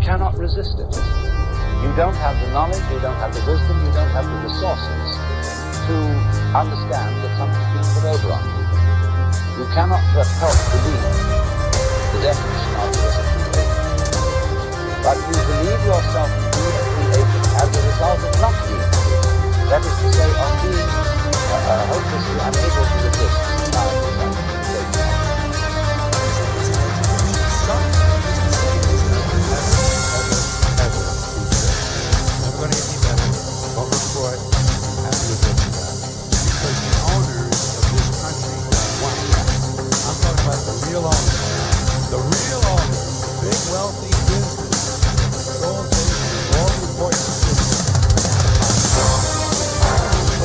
cannot resist it. You don't have the knowledge, you don't have the wisdom, you don't have the resources to understand that something's been put over on you. You cannot but help believe the definition of it as a creator. But you believe yourself to be a creator as a result of not being created. That is to say, of being hopelessly unable to resist society's expectations. Never going to get any better. Vote for Detroit. Happy with what you got. Because the owners of this country want that. I'm talking about the real owners. The real owners. Big wealthy business. Control all the important decisions.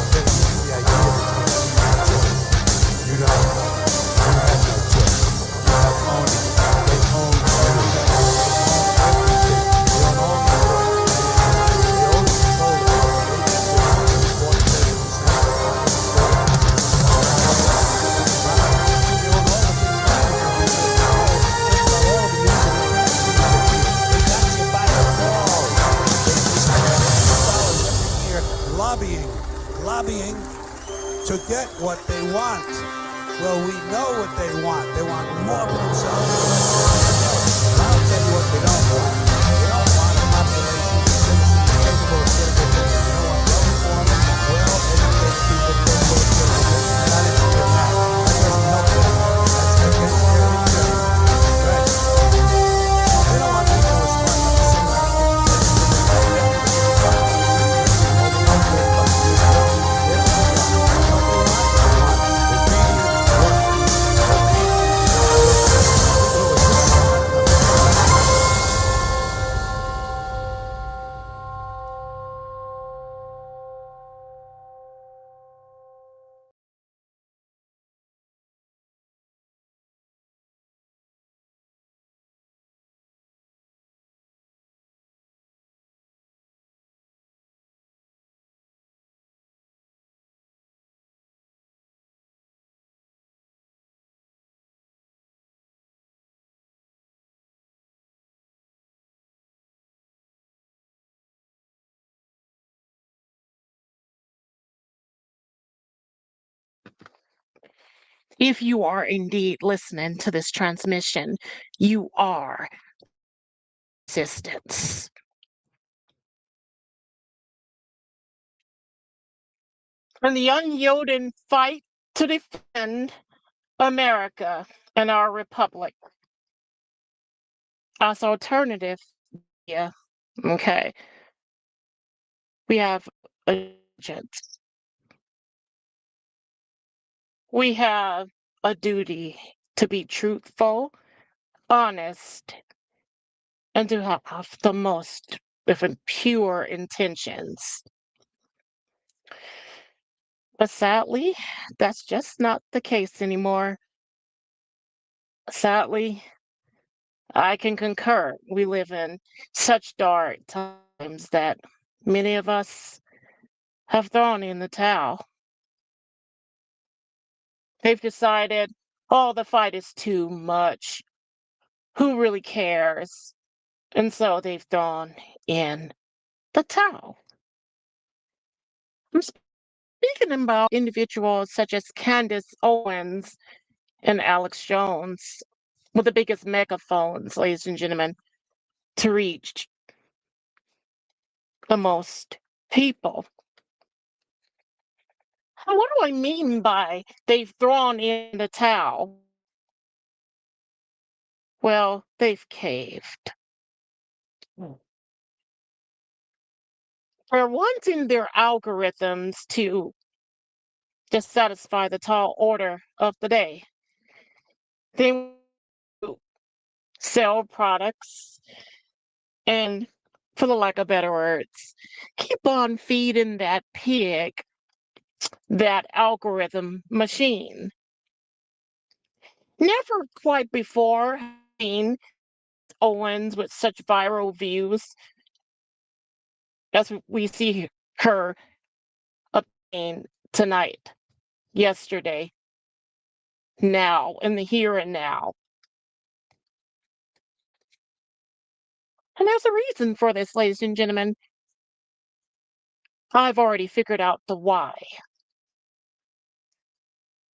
The idea that you don't have no choice. You have owners. They own everything. They own everything. They own all the important things. They own control of all the lobbying to get what they want. Well, we know what they want. They want more for themselves. And I'll tell you what they don't want. They don't want a population of citizens capable of critical thinking. They don't want well-informed, well-educated people capable of critical thinking. They're not interested in that. That doesn't help them. That's against their interests. Right. They don't want people who are smart enough to sit around and get If you are indeed listening to this transmission, you are resistance. And the unyielding fight to defend America and our republic as alternative. Yeah. Okay. We have agents. We have a duty to be truthful, honest, and to have the most even pure intentions. But sadly, that's just not the case anymore. Sadly, I can concur. We live in such dark times that many of us have thrown in the towel. They've decided, oh, the fight is too much. Who really cares? And so they've thrown in the towel. I'm speaking about individuals such as Candace Owens and Alex Jones with the biggest megaphones, ladies and gentlemen, to reach the most people. And what do I mean by they've thrown in the towel? Well, they've caved. They're wanting their algorithms to just satisfy the tall order of the day. They sell products and, for the lack of better words, keep on feeding that pig that algorithm machine. Never quite before seen Owens with such viral views as we see her obtain tonight, yesterday, now, in the here and now. And there's a reason for this, ladies and gentlemen. I've already figured out the why.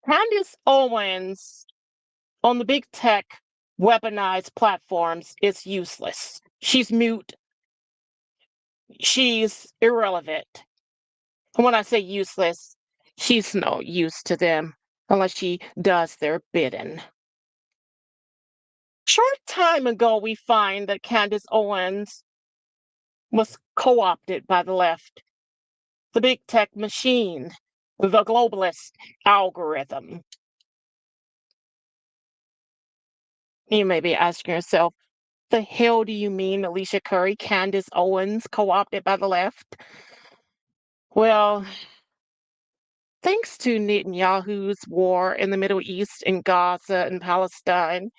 Candace Owens on the big tech weaponized platforms is useless. She's mute. She's irrelevant. And when I say useless, she's no use to them unless she does their bidding. Short time ago, we find that Candace Owens was co-opted by the left, the big tech machine, the globalist algorithm. You may be asking yourself, the hell do you mean, Alicia Curry, Candace Owens co-opted by the left? Well, thanks to Netanyahu's war in the Middle East, in Gaza and Palestine,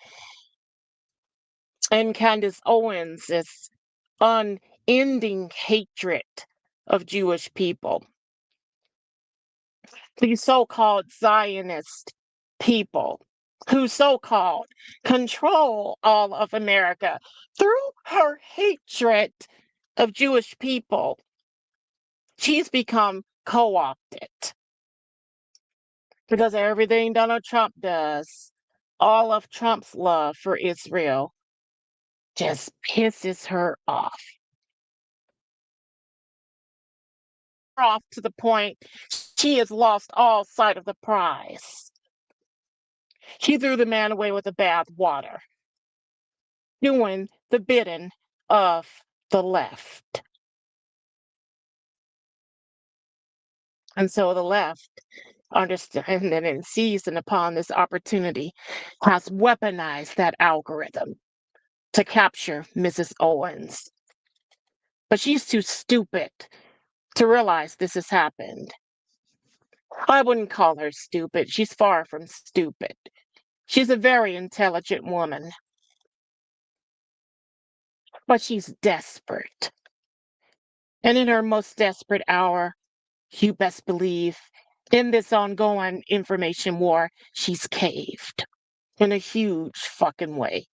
and Candace Owens' unending hatred of Jewish people, these so-called Zionist people who so-called control all of America through her hatred of Jewish people, she's become co-opted because everything Donald Trump does, all of Trump's love for Israel, just pisses her off. Off to the point she has lost all sight of the prize. She threw the man away with the bathwater, doing the bidding of the left. And so the left, understanding and seizing upon this opportunity, has weaponized that algorithm to capture Mrs. Owens. But she's too stupid to realize this has happened. I wouldn't call her stupid. She's far from stupid. She's a very intelligent woman. But she's desperate. And in her most desperate hour, you best believe, in this ongoing information war, she's caved in a huge fucking way.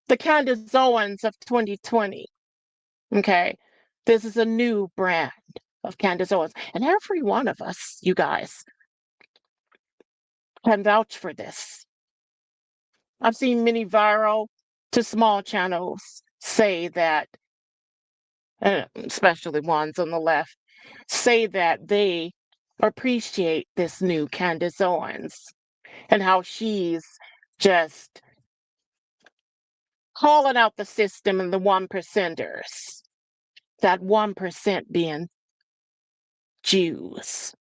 The Candace Owens of 2020, okay? This is a new brand of Candace Owens. And every one of us, you guys, can vouch for this. I've seen many viral to small channels say that, especially ones on the left, say that they appreciate this new Candace Owens and how she's just calling out the system and the 1%ers, that 1% being Jews.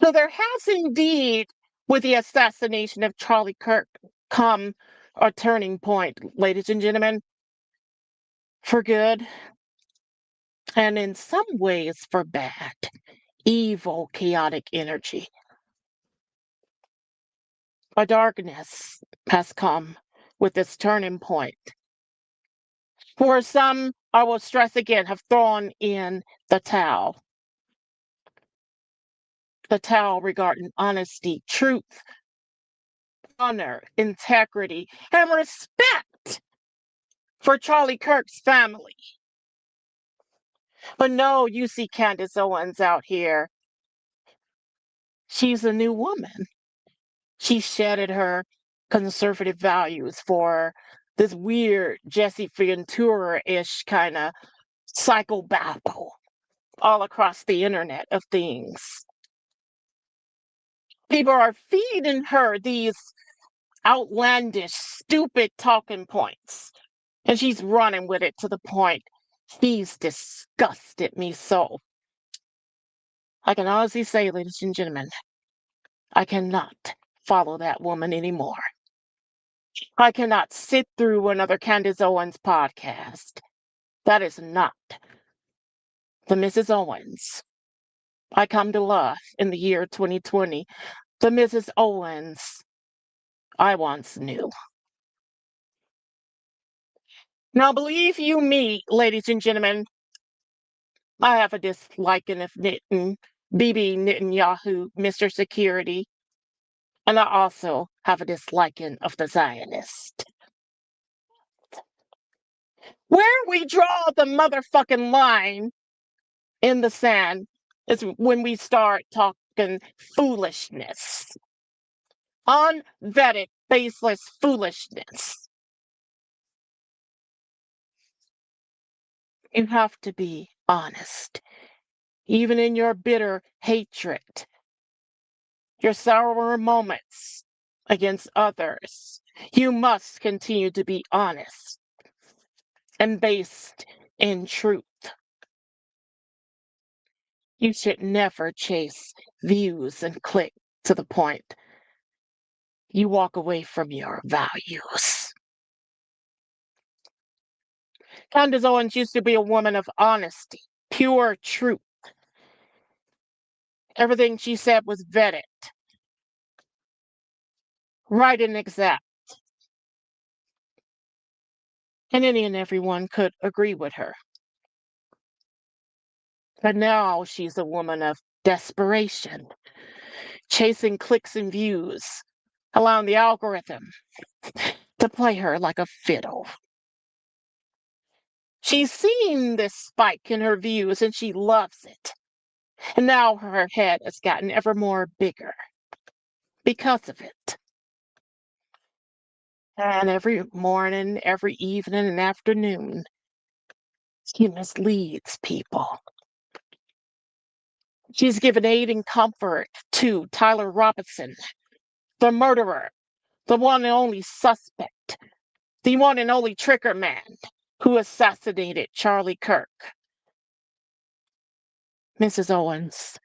So there has indeed, with the assassination of Charlie Kirk, come a turning point, ladies and gentlemen, for good, and in some ways for bad, evil, chaotic energy. A darkness has come with this turning point. For some, I will stress again, have thrown in the towel. The towel regarding honesty, truth, honor, integrity, and respect for Charlie Kirk's family. But no, you see Candace Owens out here. She's a new woman. She shedded her conservative values for this weird Jesse Ventura-ish kind of psychobabble all across the internet of things. People are feeding her these outlandish, stupid talking points. And she's running with it to the point she's disgusted me so. I can honestly say, ladies and gentlemen, I cannot follow that woman anymore. I cannot sit through another Candace Owens podcast. That is not the Mrs. Owens I come to love in the year 2020. The Mrs. Owens I once knew. Now, believe you me, ladies and gentlemen, I have a disliking of Bibi Netanyahu, Mr. Security, and I also have a disliking of the Zionist. Where we draw the motherfucking line in the sand is when we start talking foolishness. Unvetted, baseless foolishness. You have to be honest, even in your bitter hatred, your sour moments against others. You must continue to be honest and based in truth. You should never chase views and click to the point you walk away from your values. Candace Owens used to be a woman of honesty, pure truth. Everything she said was vetted, right and exact. And any and everyone could agree with her. But now she's a woman of desperation, chasing clicks and views, allowing the algorithm to play her like a fiddle. She's seen this spike in her views and she loves it. And now her head has gotten ever more bigger because of it. And every morning, every evening, and afternoon, she misleads people. She's given aid and comfort to Tyler Robinson, the murderer, the one and only suspect, the one and only trigger man who assassinated Charlie Kirk. Mrs. Owens,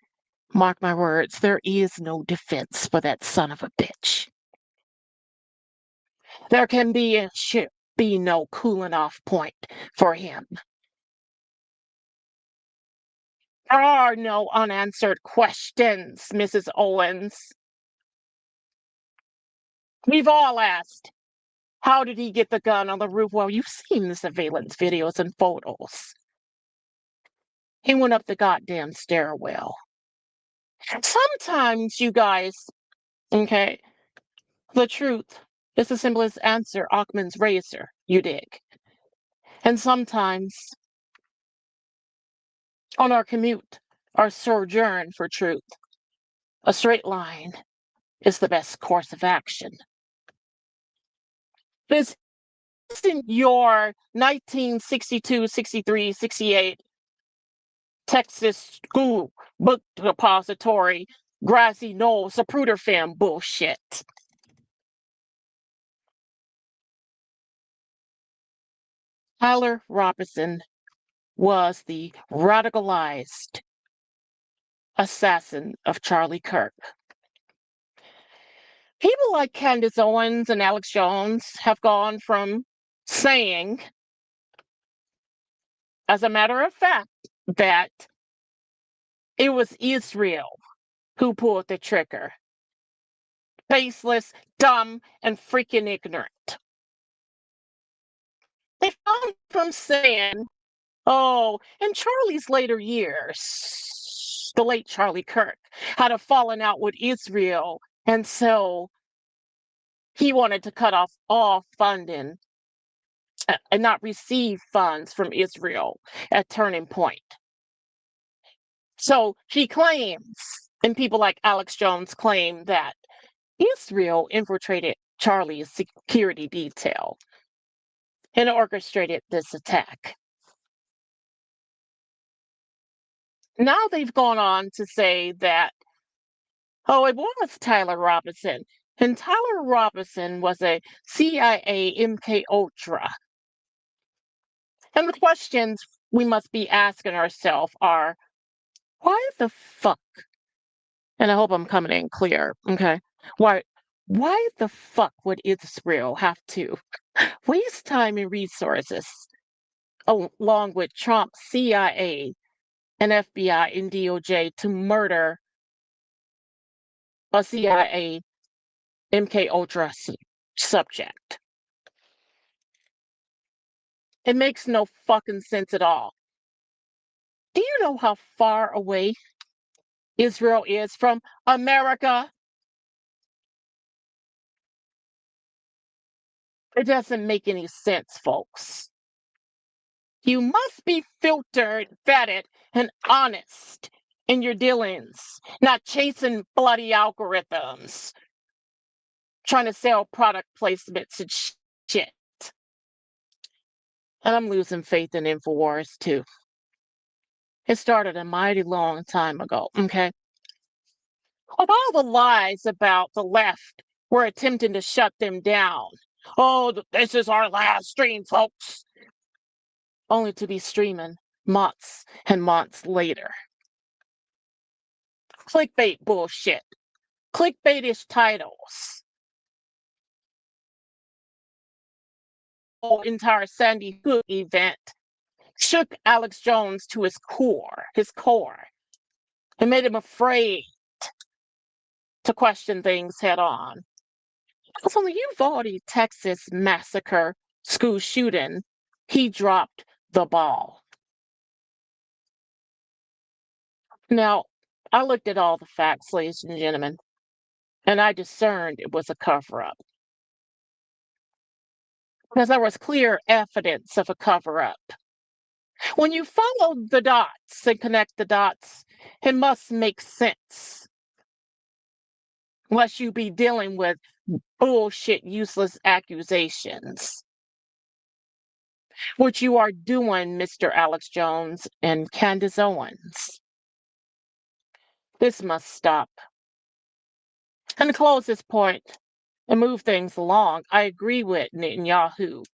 mark my words, there is no defense for that son of a bitch. There can be and should be no cooling off point for him. There are no unanswered questions, Mrs. Owens. We've all asked, how did he get the gun on the roof? Well, you've seen the surveillance videos and photos. He went up the goddamn stairwell. Sometimes, you guys, okay, the truth is the simplest answer, Occam's razor, you dig. And sometimes, on our commute, our sojourn for truth, a straight line is the best course of action. This isn't your 1962, 63, 68 Texas school book depository, grassy knoll, Zapruder fam bullshit. Tyler Robinson was the radicalized assassin of Charlie Kirk. People like Candace Owens and Alex Jones have gone from saying, as a matter of fact, that it was Israel who pulled the trigger. Faceless, dumb, and freaking ignorant. They've gone from saying, oh, in Charlie's later years, the late Charlie Kirk had a falling out with Israel, and so he wanted to cut off all funding and not receive funds from Israel at Turning Point. So he claims, and people like Alex Jones claim, that Israel infiltrated Charlie's security detail and orchestrated this attack. Now they've gone on to say that, oh, it was Tyler Robinson. And Tyler Robinson was a CIA MK Ultra. And the questions we must be asking ourselves are, why the fuck? And I hope I'm coming in clear, okay? Why the fuck would Israel have to waste time and resources along with Trump's CIA and FBI and DOJ to murder a CIA MK Ultra subject? It makes no fucking sense at all. Do you know how far away Israel is from America? It doesn't make any sense, folks. You must be filtered, vetted, and honest in your dealings, not chasing bloody algorithms, trying to sell product placements and shit. And I'm losing faith in InfoWars too. It started a mighty long time ago, okay? Of all the lies about the left, we're attempting to shut them down. Oh, this is our last stream, folks. Only to be streaming months and months later. Clickbait bullshit. Clickbaitish titles. The entire Sandy Hook event shook Alex Jones to his core, and made him afraid to question things head on. Because on the Uvalde, Texas massacre school shooting, he dropped the ball. Now, I looked at all the facts, ladies and gentlemen, and I discerned it was a cover-up. Because there was clear evidence of a cover-up. When you follow the dots and connect the dots, it must make sense. Unless you be dealing with bullshit, useless accusations. Which you are doing, Mr. Alex Jones and Candace Owens. This must stop. And to close this point and move things along, I agree with Netanyahu,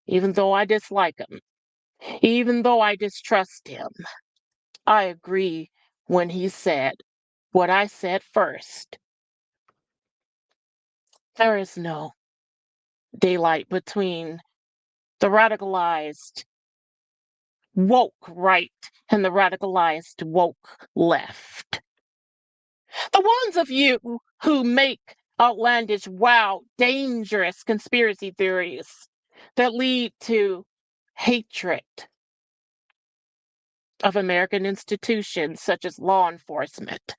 even though I dislike him, even though I distrust him. I agree when he said what I said first. There is no daylight between the radicalized woke right and the radicalized woke left. The ones of you who make outlandish, wild, dangerous conspiracy theories that lead to hatred of American institutions such as law enforcement,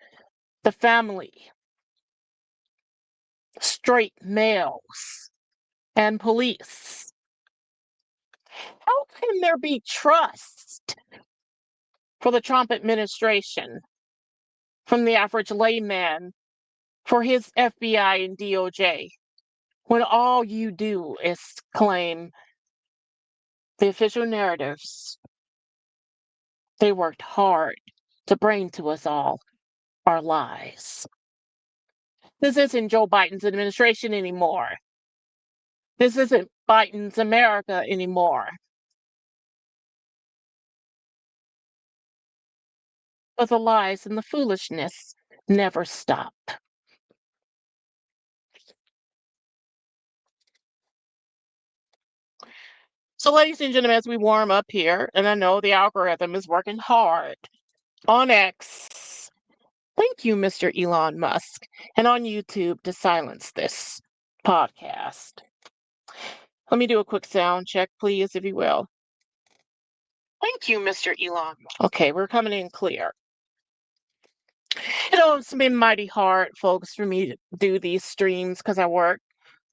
the family, straight males, and police. How can there be trust for the Trump administration from the average layman for his FBI and DOJ when all you do is claim the official narratives? They worked hard to bring to us all our lies. This isn't Joe Biden's administration anymore. This isn't Biden's America anymore. But the lies and the foolishness never stop. So, ladies and gentlemen, as we warm up here, and I know the algorithm is working hard on X. Thank you, Mr. Elon Musk, and on YouTube to silence this podcast. Let me do a quick sound check, please, if you will. Thank you, Mr. Elon. Okay, we're coming in clear. It's been mighty hard, folks, for me to do these streams because I work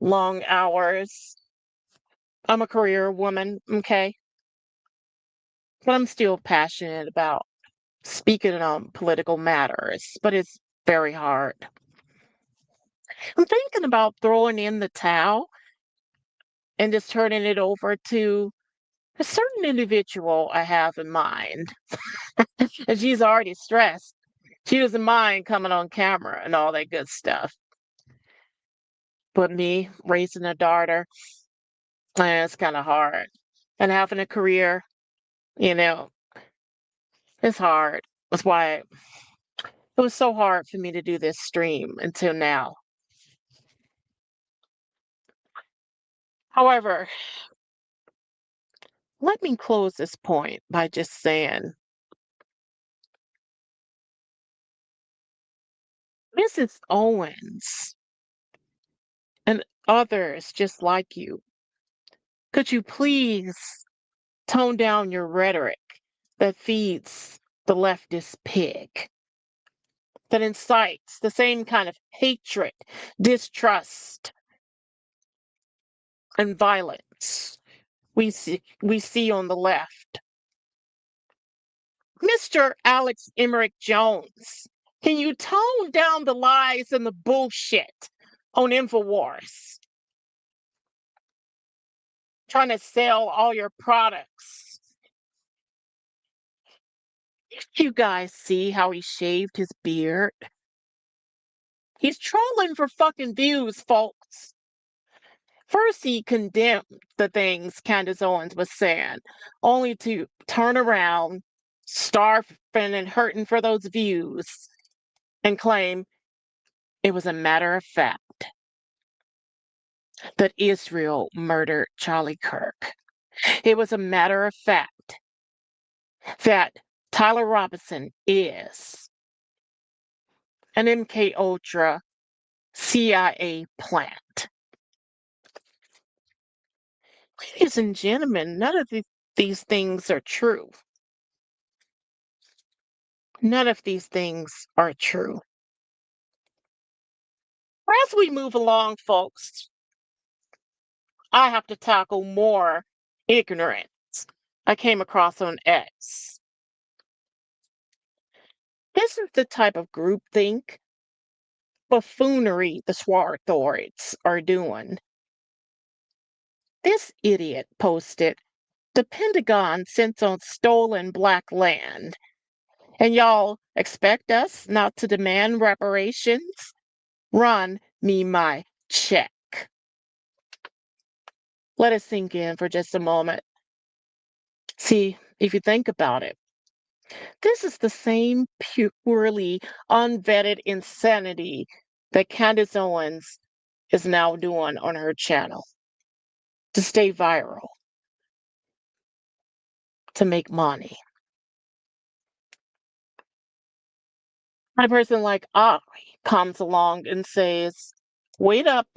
long hours. I'm a career woman, okay? But I'm still passionate about speaking on political matters, but it's very hard. I'm thinking about throwing in the towel and just turning it over to a certain individual I have in mind. And she's already stressed. She doesn't mind coming on camera and all that good stuff. But me raising a daughter, it's kind of hard. And having a career, it's hard. That's why it was so hard for me to do this stream until now. However, let me close this point by just saying, Mrs. Owens and others just like you, could you please tone down your rhetoric that feeds the leftist pig, that incites the same kind of hatred, distrust, and violence we see on the left. Mr. Alex Emmerich Jones, can you tone down the lies and the bullshit on InfoWars? Trying to sell all your products. You guys see how he shaved his beard? He's trolling for fucking views, folks. First, he condemned the things Candace Owens was saying, only to turn around, starving and hurting for those views, and claim it was a matter of fact that Israel murdered Charlie Kirk. It was a matter of fact that Tyler Robinson is an MK Ultra CIA plant. Ladies and gentlemen, none of these things are true. None of these things are true. As we move along, folks, I have to tackle more ignorance I came across on X. This is the type of groupthink buffoonery the Swarthoids are doing. This idiot posted, "The Pentagon sits on stolen black land, and y'all expect us not to demand reparations? Run me my check." Let it sink in for just a moment. See, if you think about it, this is the same purely unvetted insanity that Candace Owens is now doing on her channel to stay viral, to make money. A person like I comes along and says, "Wait up,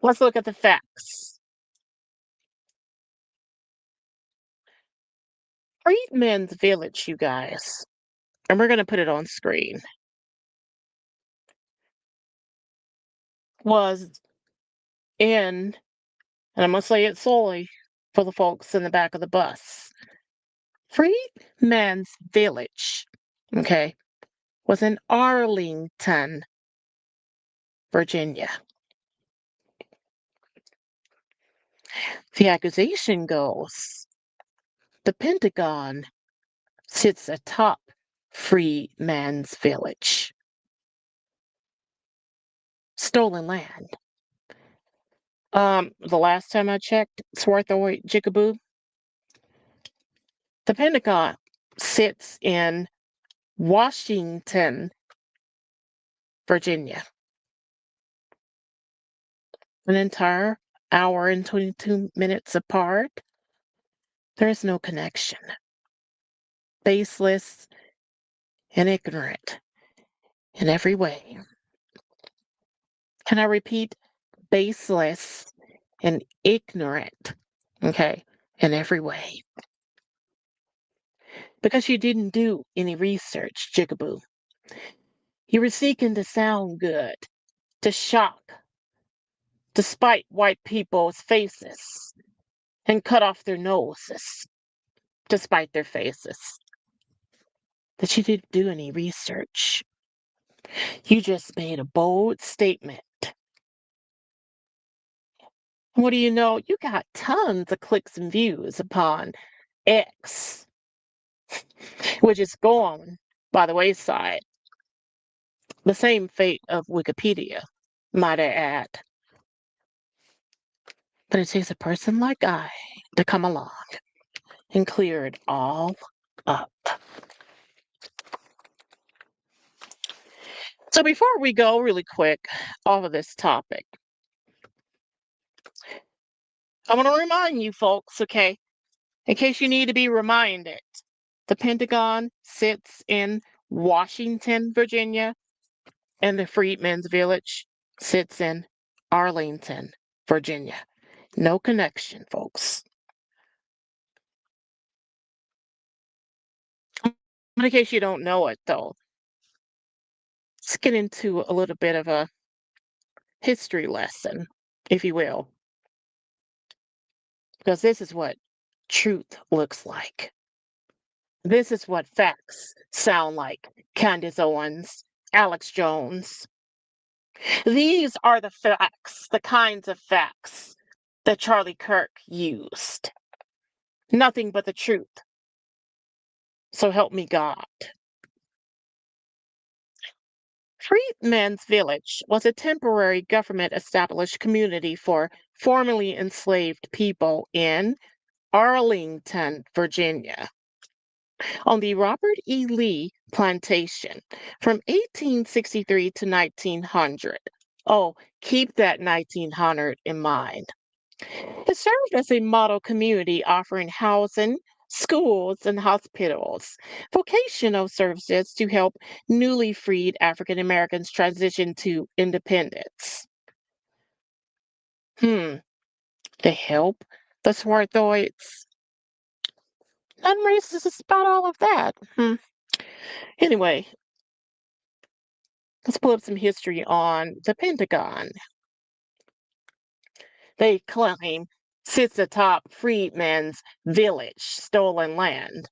let's look at the facts." Freedmen's Village, you guys, and we're going to put it on screen, was in, and I'm going to say it solely for the folks in the back of the bus. Freedmen's Village, okay, was in Arlington, Virginia. The accusation goes the Pentagon sits atop Freedmen's Village. Stolen land. The last time I checked, Swarthoid Jigaboo, the Pentagon sits in Washington, Virginia. An entire hour and 22 minutes apart. There is no connection. Baseless and ignorant in every way. Can I repeat? Baseless and ignorant, okay, in every way. Because you didn't do any research, Jigaboo. You were seeking to sound good, to shock, despite white people's faces, and cut off their noses, despite their faces. That you didn't do any research. You just made a bold statement. What do you know? You got tons of clicks and views upon X, which is gone by the wayside. The same fate of Wikipedia, might I add. But it takes a person like I to come along and clear it all up. So before we go really quick off of this topic, I want to remind you folks, okay, in case you need to be reminded, the Pentagon sits in Washington, Virginia, and the Freedmen's Village sits in Arlington, Virginia. No connection, folks. But in case you don't know it, though, let's get into a little bit of a history lesson. if you will, because this is what truth looks like. This is what facts sound like. Candace Owens, Alex Jones. These are the facts, the kinds of facts that Charlie Kirk used. Nothing but the truth. So help me God. Freedmen's Village was a temporary government-established community for formerly enslaved people in Arlington, Virginia, on the Robert E. Lee plantation from 1863 to 1900. Oh, keep that 1900 in mind. It served as a model community offering housing, schools, and hospitals, vocational services to help newly freed African Americans transition to independence. To help the Swarthoids. Nothing racist about all of that. Anyway, let's pull up some history on the Pentagon. They claim sits atop Freedmen's Village, stolen land.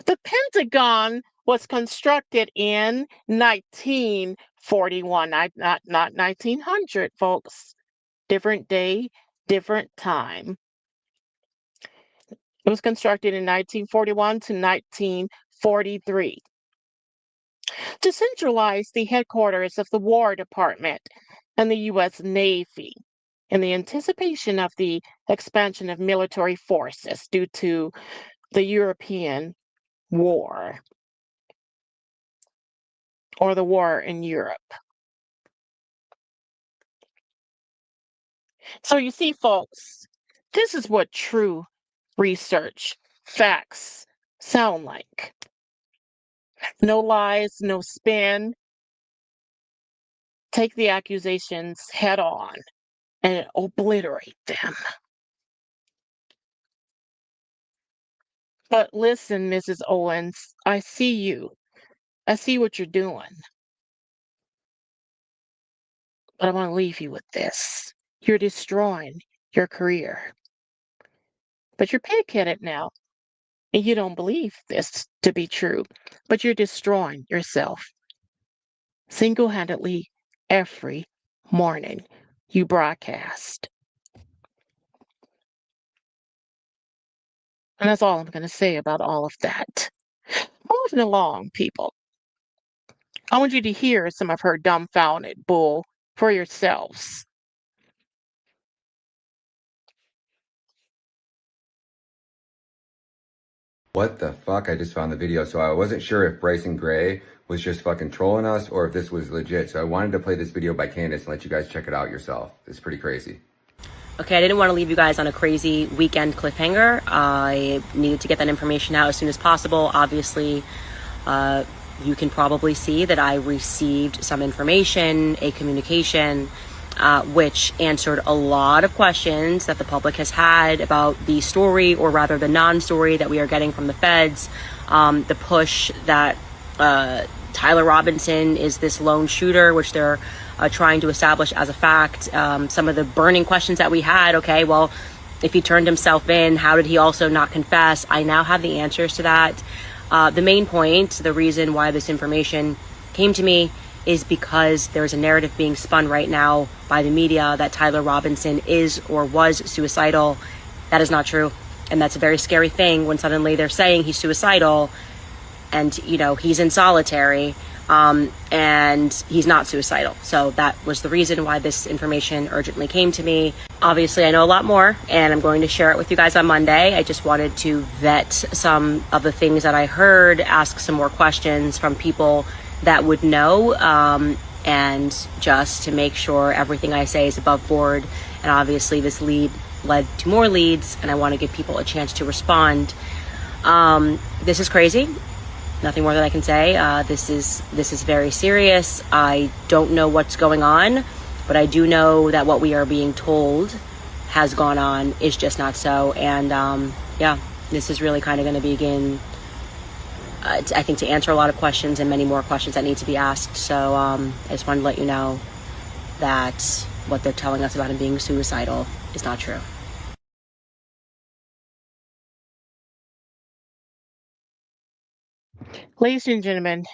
The Pentagon was constructed in 1941, not 1900, folks. Different day, different time. It was constructed in 1941 to 1943 to centralize the headquarters of the War Department and the U.S. Navy in the anticipation of the expansion of military forces due to the European War or the war in Europe. So you see, folks, this is what true research, facts sound like. No lies, no spin. Take the accusations head on and obliterate them. But listen, Mrs. Owens, I see you. I see what you're doing. But I want to leave you with this. You're destroying your career. But you're pig-headed now, and you don't believe this to be true. But you're destroying yourself. Single-handedly every morning you broadcast. And that's all I'm going to say about all of that. Moving along, people. I want you to hear some of her dumbfounded bull for yourselves. What the fuck? I just found the video. So I wasn't sure if Bryson Gray was just fucking trolling us or if this was legit. So I wanted to play this video by Candace and let you guys check it out yourself. It's pretty crazy. Okay, I didn't want to leave you guys on a crazy weekend cliffhanger. I needed to get that information out as soon as possible. Obviously, you can probably see that I received some information, a communication, which answered a lot of questions that the public has had about the story, or rather the non-story that we are getting from the feds. The push that Tyler Robinson is this lone shooter, which they're trying to establish as a fact. Some of the burning questions that we had, okay, well, if he turned himself in, how did he also not confess? I now have the answers to that. The main point, the reason why this information came to me, is because there's a narrative being spun right now by the media that Tyler Robinson is or was suicidal. That is not true. And that's a very scary thing when suddenly they're saying he's suicidal and, you know, he's in solitary, and he's not suicidal. So that was the reason why this information urgently came to me. Obviously, I know a lot more, and I'm going to share it with you guys on Monday. I just wanted to vet some of the things that I heard, ask some more questions from people that would know, and just to make sure everything I say is above board. And obviously this lead led to more leads, and I want to give people a chance to respond. This is crazy. Nothing more that I can say. This is very serious. I don't know what's going on, but I do know that what we are being told has gone on is just not so. And yeah, this is really kind of going to begin, I think, to answer a lot of questions and many more questions that need to be asked. So I just wanted to let you know that what they're telling us about him being suicidal is not true. Ladies and gentlemen,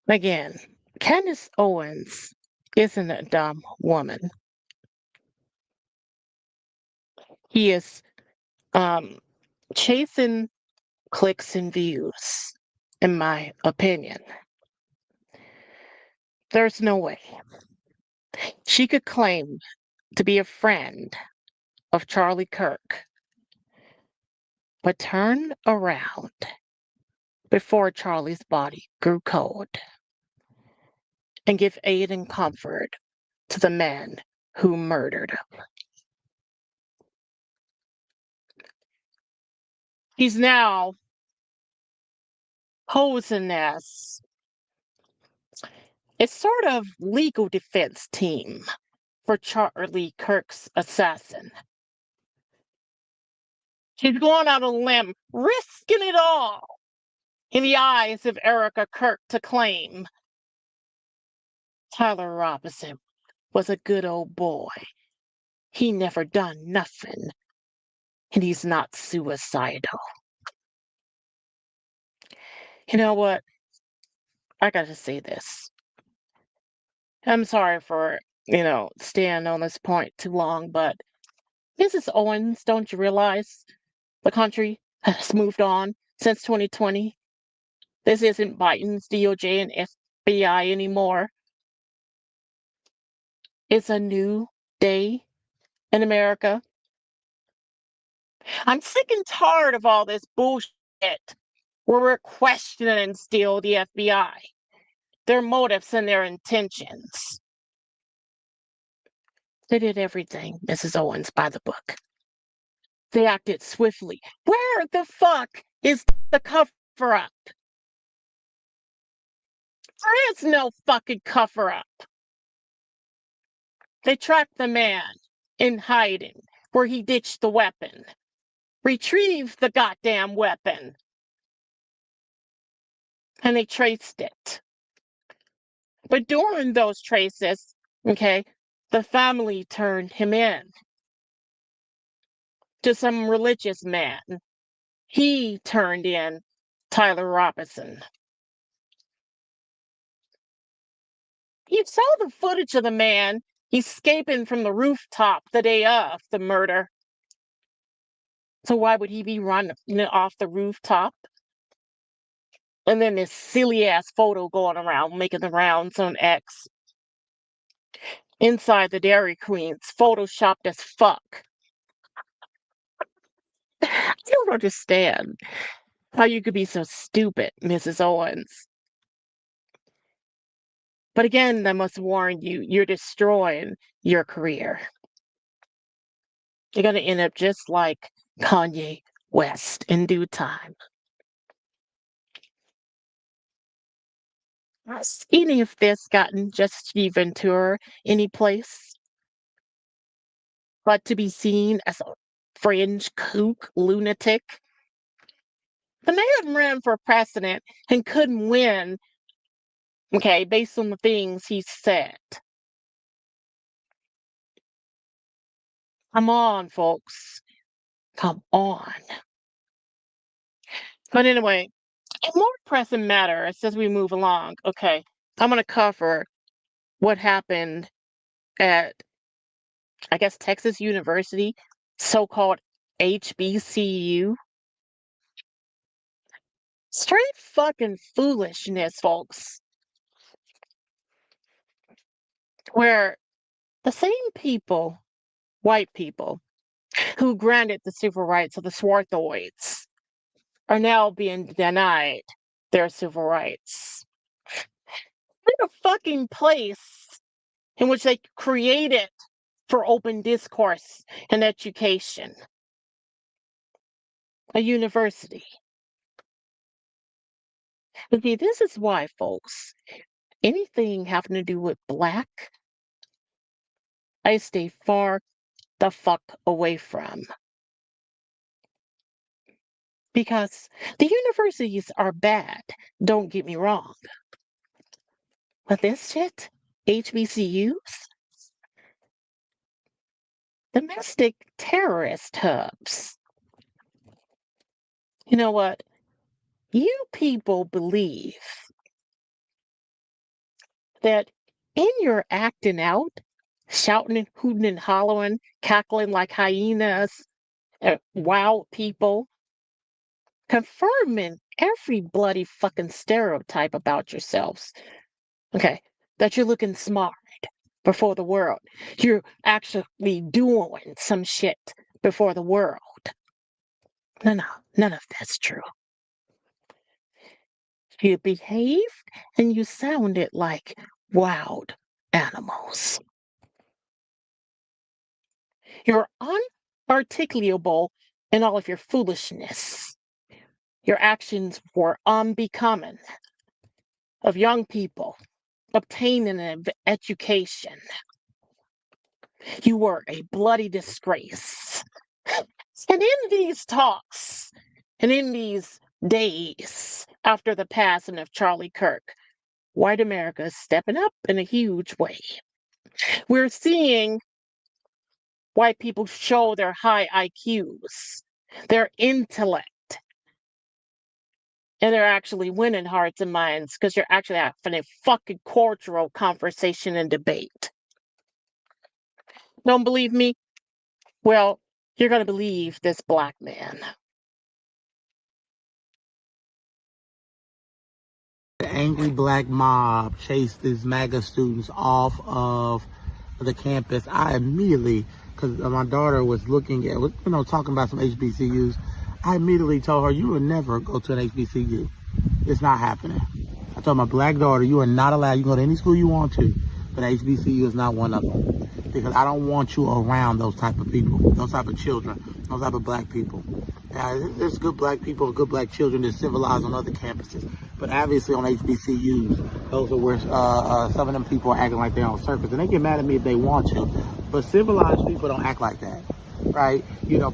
again, Candace Owens isn't a dumb woman. He is chasing clicks and views, in my opinion. There's no way she could claim to be a friend of Charlie Kirk, but turn around before Charlie's body grew cold and give aid and comfort to the man who murdered him. He's now posing as a sort of legal defense team for Charlie Kirk's assassin. He's going out on a limb, risking it all in the eyes of Erica Kirk to claim Tyler Robinson was a good old boy. He never done nothing, and he's not suicidal. You know what? I gotta say this. I'm sorry for, staying on this point too long, but Mrs. Owens, don't you realize the country has moved on since 2020? This isn't Biden's DOJ and FBI anymore. It's a new day in America. I'm sick and tired of all this bullshit where we're questioning still the FBI, their motives and their intentions. They did everything, Mrs. Owens, by the book. They acted swiftly. Where the fuck is the cover up? There is no fucking cover up. They tracked the man in hiding where he ditched the weapon, retrieved the goddamn weapon, and they traced it. But during those traces, the family turned him in to some religious man. He turned in Tyler Robinson. You saw the footage of the man escaping from the rooftop the day of the murder. So why would he be run off the rooftop? And then this silly ass photo going around, making the rounds on X. Inside the Dairy Queen's, photoshopped as fuck. I don't understand how you could be so stupid, Mrs. Owens. But again, I must warn you, you're destroying your career. You're going to end up just like Kanye West in due time. Has any of this gotten Justin Ventura any place but to be seen as a fringe kook lunatic? The man ran for president and couldn't win, based on the things he said. Come on, folks. Come on. But anyway, in more pressing matters as we move along, I'm going to cover what happened at, Texas University, so-called HBCU. Straight fucking foolishness, folks. Where the same people, white people, who granted the civil rights of the Swarthoids are now being denied their civil rights. In a fucking place in which they created for open discourse and education. A university. Okay, this is why, folks, anything having to do with black, I stay far the fuck away from. Because the universities are bad, don't get me wrong. But this shit, HBCUs, domestic terrorist hubs. You know what? You people believe that in your acting out, shouting and hooting and hollering, cackling like hyenas, wild people, confirming every bloody fucking stereotype about yourselves. Okay, that you're looking smart before the world. You're actually doing some shit before the world. No, none of that's true. You behaved and you sounded like wild animals. You're unarticulable in all of your foolishness. Your actions were unbecoming of young people obtaining an education. You were a bloody disgrace. And in these talks, and in these days after the passing of Charlie Kirk, white America is stepping up in a huge way. We're seeing white people show their high IQs, their intellect, and they're actually winning hearts and minds because you're actually having a fucking cultural conversation and debate. Don't believe me? Well, you're going to believe this black man. The angry black mob chased these MAGA students off of the campus. I immediately, because my daughter was looking at, talking about some HBCUs, I immediately told her, you will never go to an HBCU. It's not happening. I told my black daughter, you are not allowed. You can go to any school you want to, but HBCU is not one of them. Because I don't want you around those type of people, those type of children, those type of black people. Now, there's good black people, good black children that civilized on other campuses. But obviously on HBCUs, those are where some of them people are acting like they're on circus. And they get mad at me if they want to. But civilized people don't act like that, right?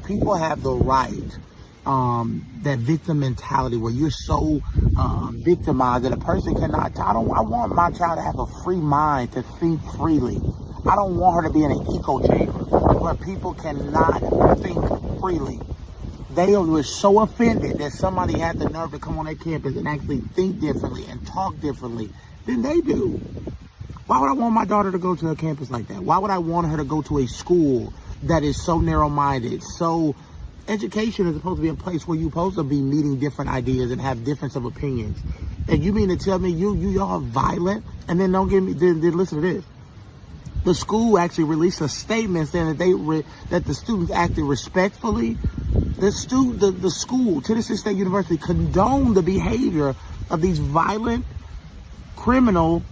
People have the right, that victim mentality where you're so victimized that a person cannot. I want my child to have a free mind to think freely. I don't want her to be in an echo chamber where people cannot think freely. They were so offended that somebody had the nerve to come on their campus and actually think differently and talk differently than they do. Why would I want my daughter to go to a campus like that? Why would I want her to go to a school that is so narrow-minded? So education is supposed to be a place where you're supposed to be meeting different ideas and have difference of opinions. And you mean to tell me y'all are violent? And then don't give me, then listen to this. The school actually released a statement saying that the students acted respectfully. The school, Tennessee State University, condoned the behavior of these violent, criminal,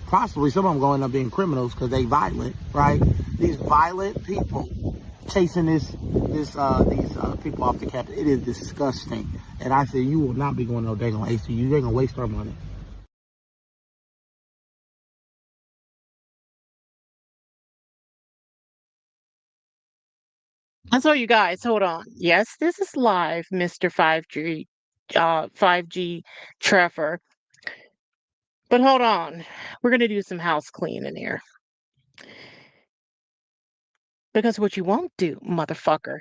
possibly some of them going up being criminals because they violent, right? These violent people chasing these people off the campus. It is disgusting. And I said, you will not be going to no dang on ACU. They're going to waste our money. And so you guys, hold on. Yes, this is live, Mr. 5G Trevor. But hold on. We're going to do some house cleaning here. Because what you won't do, motherfucker,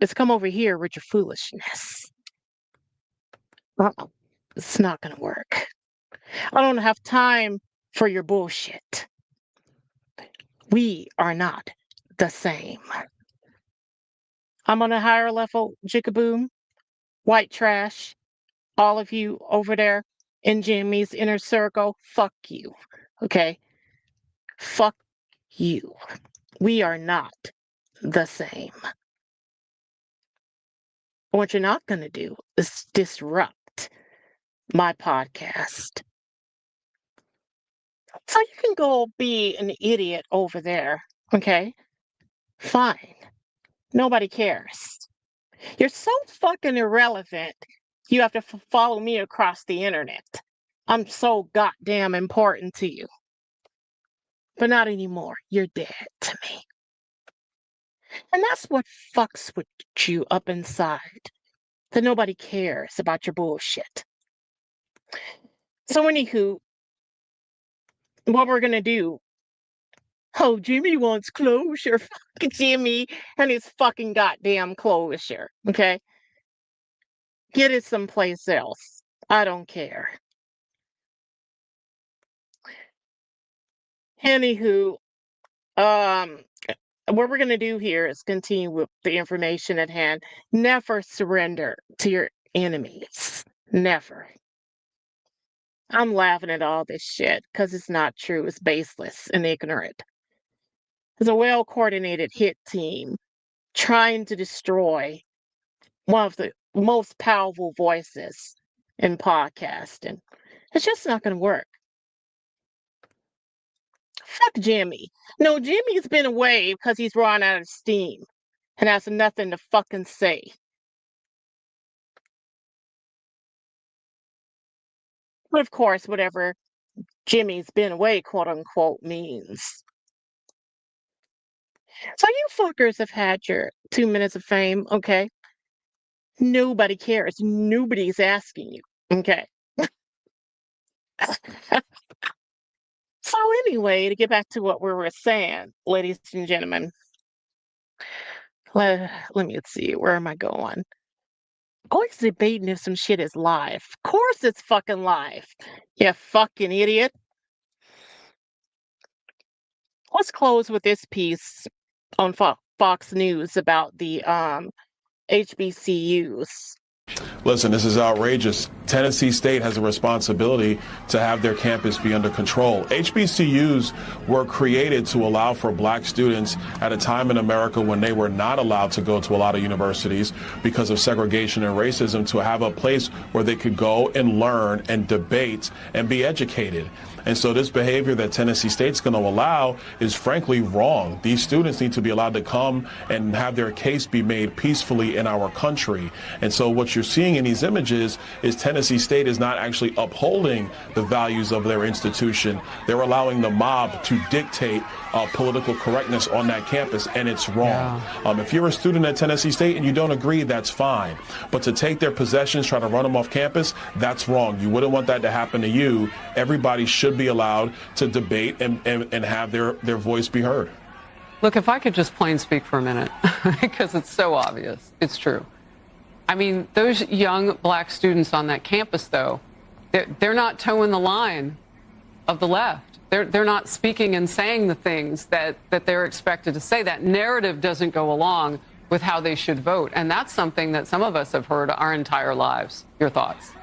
is come over here with your foolishness. It's not going to work. I don't have time for your bullshit. We are not the same. I'm on a higher level, Jigaboo, white trash, all of you over there in Jimmy's inner circle, fuck you, okay? Fuck you. We are not the same. What you're not going to do is disrupt my podcast. So you can go be an idiot over there, okay? Fine. Nobody cares. You're so fucking irrelevant, you have to follow me across the internet. I'm so goddamn important to you. But not anymore. You're dead to me. And that's what fucks with you up inside. That nobody cares about your bullshit. So anywho, what we're gonna do. Oh, Jimmy wants closure. Fuck Jimmy and his fucking goddamn closure. Okay? Get it someplace else. I don't care. Anywho, um, what we're gonna do here is continue with the information at hand. Never surrender to your enemies. Never. I'm laughing at all this shit because it's not true. It's baseless and ignorant. It's a well coordinated hit team trying to destroy one of the most powerful voices in podcasting. It's just not going to work. Fuck Jimmy. No, Jimmy's been away because he's run out of steam and has nothing to fucking say. But of course, whatever Jimmy's been away, quote unquote, means. So you fuckers have had your 2 minutes of fame, okay? Nobody cares. Nobody's asking you, okay? So anyway, to get back to what we were saying, ladies and gentlemen, let me see, where am I going? Always debating if some shit is live. Of course it's fucking live. You fucking idiot. Let's close with this piece on Fox News about the HBCUs. Listen, this is outrageous. Tennessee State has a responsibility to have their campus be under control. HBCUs were created to allow for black students at a time in America when they were not allowed to go to a lot of universities because of segregation and racism, to have a place where they could go and learn and debate and be educated. And so this behavior that Tennessee State's going to allow is frankly wrong. These students need to be allowed to come and have their case be made peacefully in our country. And so what you're seeing in these images is Tennessee State is not actually upholding the values of their institution. They're allowing the mob to dictate political correctness on that campus, and it's wrong. Yeah. If you're a student at Tennessee State and you don't agree, that's fine. But to take their possessions, try to run them off campus, that's wrong. You wouldn't want that to happen to you. Everybody should be allowed to debate and have their voice be heard. Look, if I could just plain speak for a minute, because it's so obvious. It's true. I mean, those young black students on that campus, though, they're not towing the line of the left. They're not speaking and saying the things that they're expected to say. That narrative doesn't go along with how they should vote. And that's something that some of us have heard our entire lives. Your thoughts?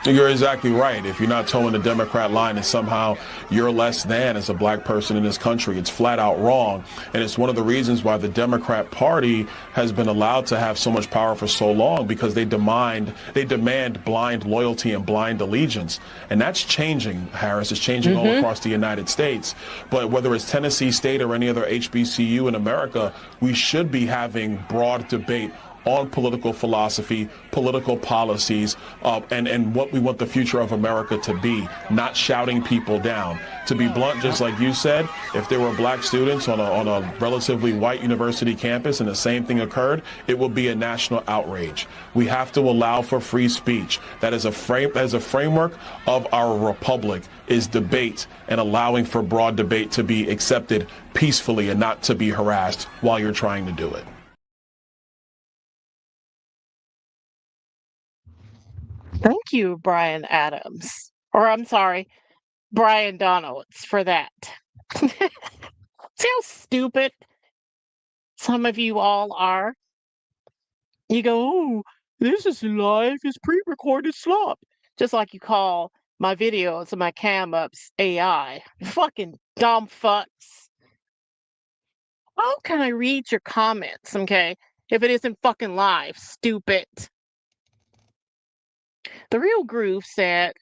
You're exactly right. If you're not towing the Democrat line and somehow you're less than as a black person in this country, it's flat out wrong. And it's one of the reasons why the Democrat Party has been allowed to have so much power for so long, because they demand blind loyalty and blind allegiance. And that's changing, Harris. It's changing all across the United States. But whether it's Tennessee State or any other HBCU in America, we should be having broad debate on political philosophy, political policies, and what we want the future of America to be, not shouting people down. To be blunt, just like you said, if there were black students on a relatively white university campus and the same thing occurred, it would be a national outrage. We have to allow for free speech. That is a framework of our republic, is debate and allowing for broad debate to be accepted peacefully and not to be harassed while you're trying to do it. Thank you, Brian Adams. Or I'm sorry, Brian Donalds, for that. See how stupid some of you all are? You go, oh, this is live, it's pre-recorded slop. Just like you call my videos and my cam ups AI. Fucking dumb fucks. How can I read your comments, okay, if it isn't fucking live, stupid? The Real Groove said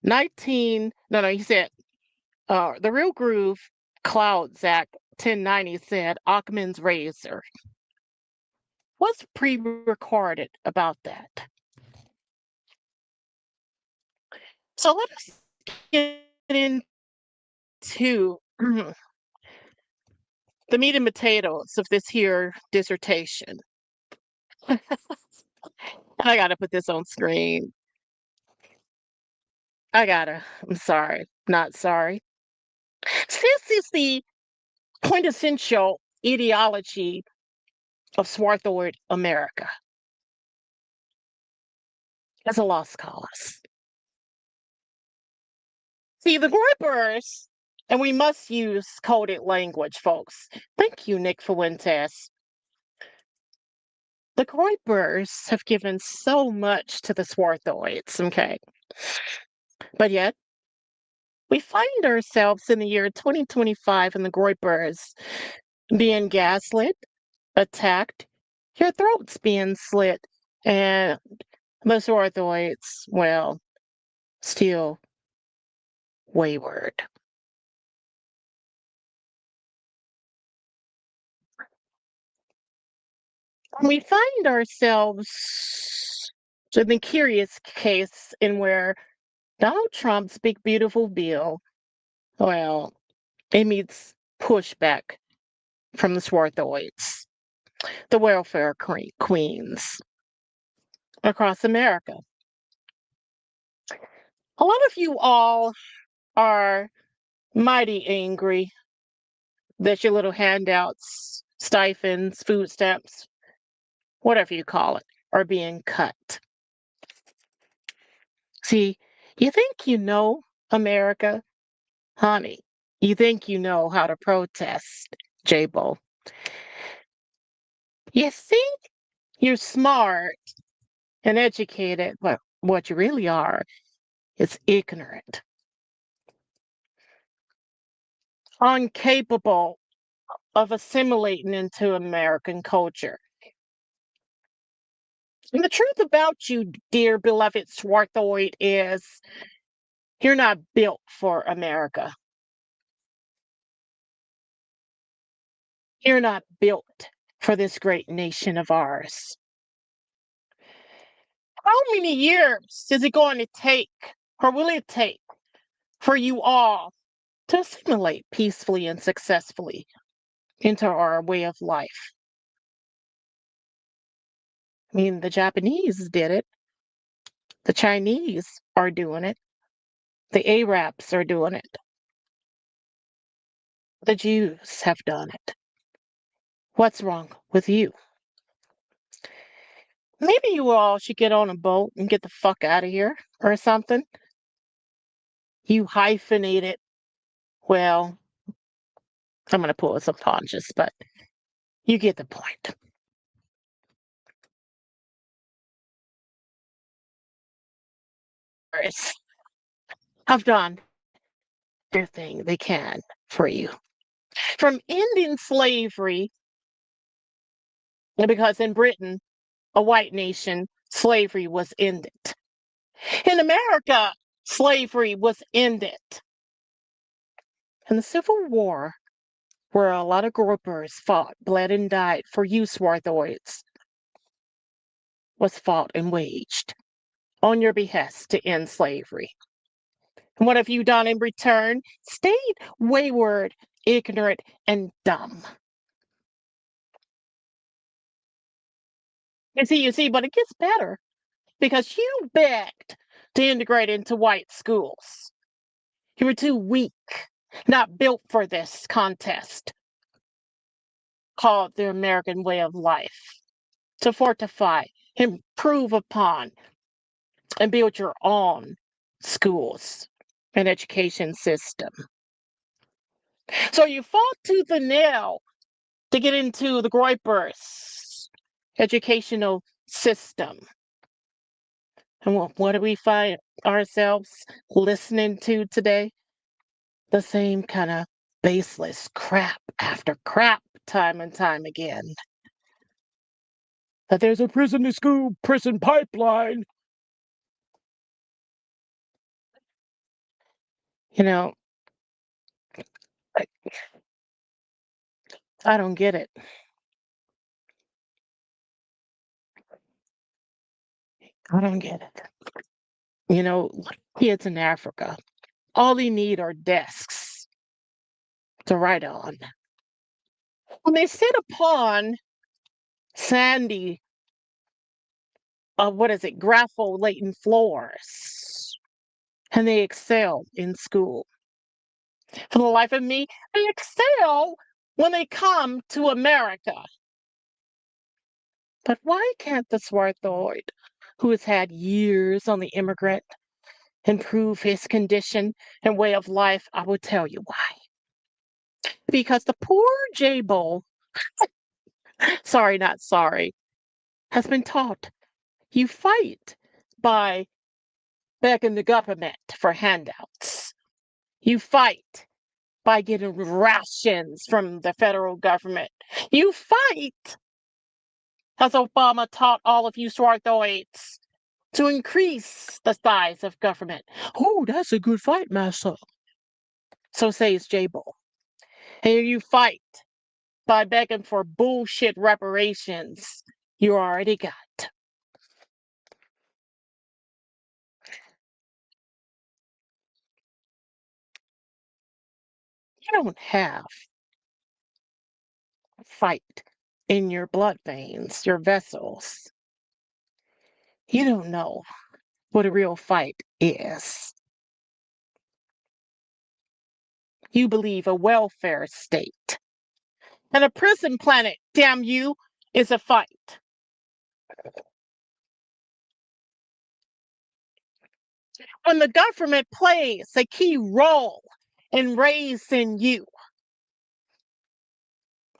he said, The Real Groove Cloud Zach 1090 said Achman's razor. What's pre-recorded about that? So let us get into the meat and potatoes of this here dissertation. I gotta put this on screen. I'm sorry. not sorry. This is the quintessential ideology of swarthoid America as a lost cause. See, the Groypers, and we must use coded language, folks. Thank you, Nick Fuentes. The Groypers have given so much to the swarthoids, okay? But yet, we find ourselves in the year 2025 and the Groypers being gaslit, attacked, your throats being slit, and the swarthoids, well, still wayward. We find ourselves in the curious case in where Donald Trump's big beautiful bill, well, it meets pushback from the swarthoids, the welfare queens across America. A lot of you all are mighty angry that your little handouts, stipends, food stamps, whatever you call it, are being cut. See, you think you know America? Honey, you think you know how to protest, J-Bo. You think you're smart and educated, but what you really are is ignorant, incapable of assimilating into American culture. And the truth about you, dear beloved Swarthoid, is you're not built for America. You're not built for this great nation of ours. How many years is it going to take, or will it take, for you all to assimilate peacefully and successfully into our way of life? I mean, the Japanese did it. The Chinese are doing it. The Arabs are doing it. The Jews have done it. What's wrong with you? Maybe you all should get on a boat and get the fuck out of here or something. You hyphenated. Well, I'm going to pull some punches, but you get the point. Have done everything they can for you. From ending slavery, because in Britain, a white nation, slavery was ended. In America, slavery was ended. In the Civil War, where a lot of groupers fought, bled, and died for you swarthoids, was fought and waged on your behest to end slavery. And what have you done in return? Stayed wayward, ignorant, and dumb. You see, but it gets better because you begged to integrate into white schools. You were too weak, not built for this contest called the American way of life, to fortify, improve upon, and build your own schools and education system. So you fought tooth and nail to get into the Groypers educational system. And what do we find ourselves listening to today? The same kind of baseless crap after crap, time and time again. That there's a prison to school, prison pipeline. You know, I, I don't get it. I don't get it. You know, kids in Africa, all they need are desks to write on. When they sit upon sandy, grapholating floors, and they excel in school. For the life of me, they excel when they come to America. But why can't the swarthoid, who has had years on the immigrant, improve his condition and way of life? I will tell you why. Because the poor J-Bull, sorry, not sorry, has been taught you fight by begging the government for handouts. You fight by getting rations from the federal government. You fight, as Obama taught all of you swarthoids, to increase the size of government. Oh, that's a good fight, Massa. So says J-Bull. And you fight by begging for bullshit reparations you already got. You don't have a fight in your blood veins, your vessels. You don't know what a real fight is. You believe a welfare state and a prison planet, damn you, is a fight. When the government plays a key role in raising you,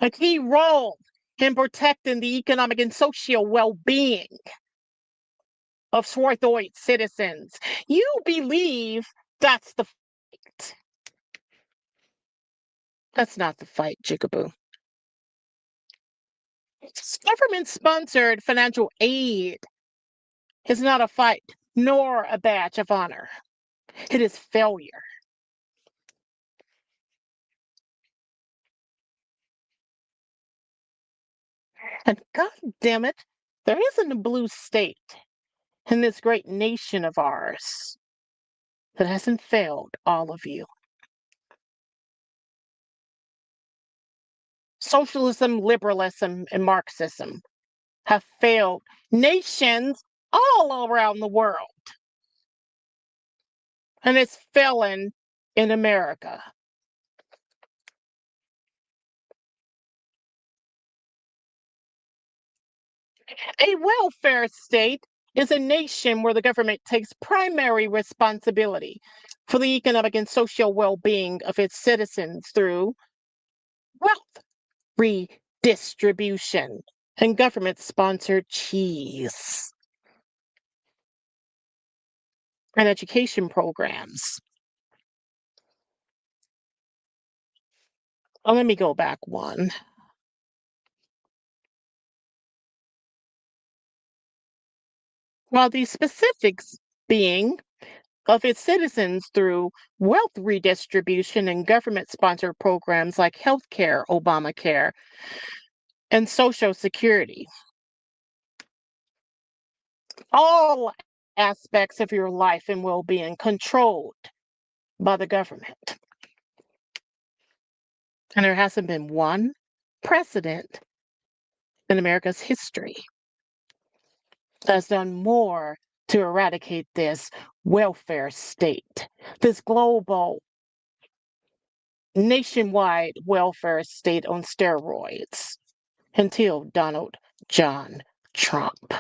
a key role in protecting the economic and social well-being of swarthoid citizens, you believe that's the fight. That's not the fight, Jigaboo. Government-sponsored financial aid is not a fight, nor a badge of honor. It is failure. And God damn it, there isn't a blue state in this great nation of ours that hasn't failed all of you. Socialism, liberalism, and Marxism have failed nations all around the world. And it's failing in America. A welfare state is a nation where the government takes primary responsibility for the economic and social well-being of its citizens through wealth redistribution and government-sponsored cheese and education programs. Well, let me go back one. While the specifics being of its citizens through wealth redistribution and government-sponsored programs like healthcare, Obamacare, and Social Security. All aspects of your life and well-being controlled by the government. And there hasn't been one president in America's history that has done more to eradicate this welfare state, this global, nationwide welfare state on steroids until Donald John Trump.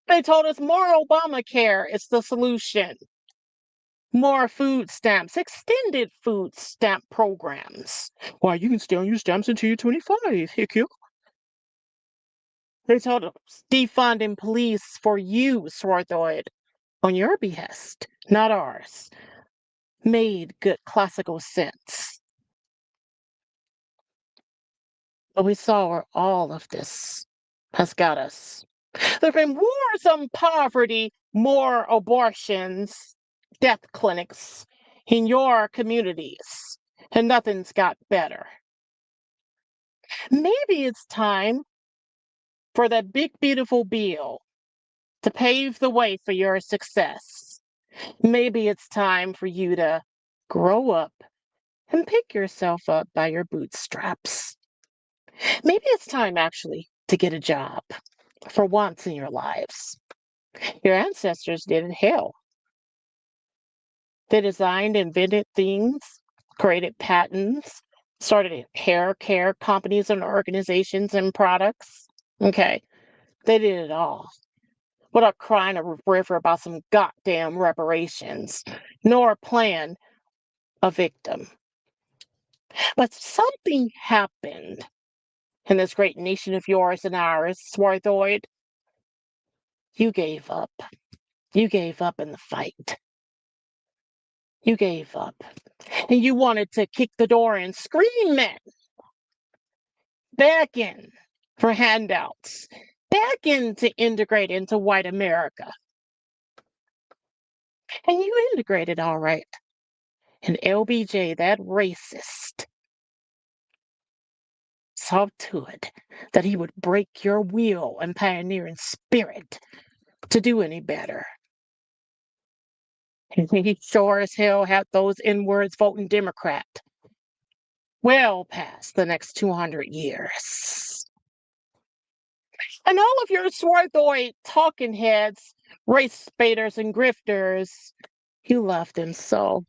They told us more Obamacare is the solution. More food stamps, extended food stamp programs. Why, you can stay on your stamps until you're 25. Heck you. They told us defunding police for you, Swarthoid, on your behest, not ours. Made good classical sense. But we saw where all of this has got us. There have been wars on poverty, more abortions, death clinics in your communities, and nothing's got better. Maybe it's time for that big, beautiful bill to pave the way for your success. Maybe it's time for you to grow up and pick yourself up by your bootstraps. Maybe it's time, actually, to get a job for once in your lives. Your ancestors did it. Hell, they designed, invented things, created patents, started hair care companies and organizations and products. Okay, they did it all without crying a river about some goddamn reparations, nor plan a victim. But something happened in this great nation of yours and ours, Swarthoid. You gave up. You gave up in the fight. You gave up. And you wanted to kick the door and scream it, begging for handouts, begging to integrate into white America. And you integrated all right. And LBJ, that racist, saw to it that he would break your will and pioneering spirit to do any better. And he sure as hell had those N-words voting Democrat well past the next 200 years. And all of your swarthoid talking heads, race baiters and grifters, you love them so,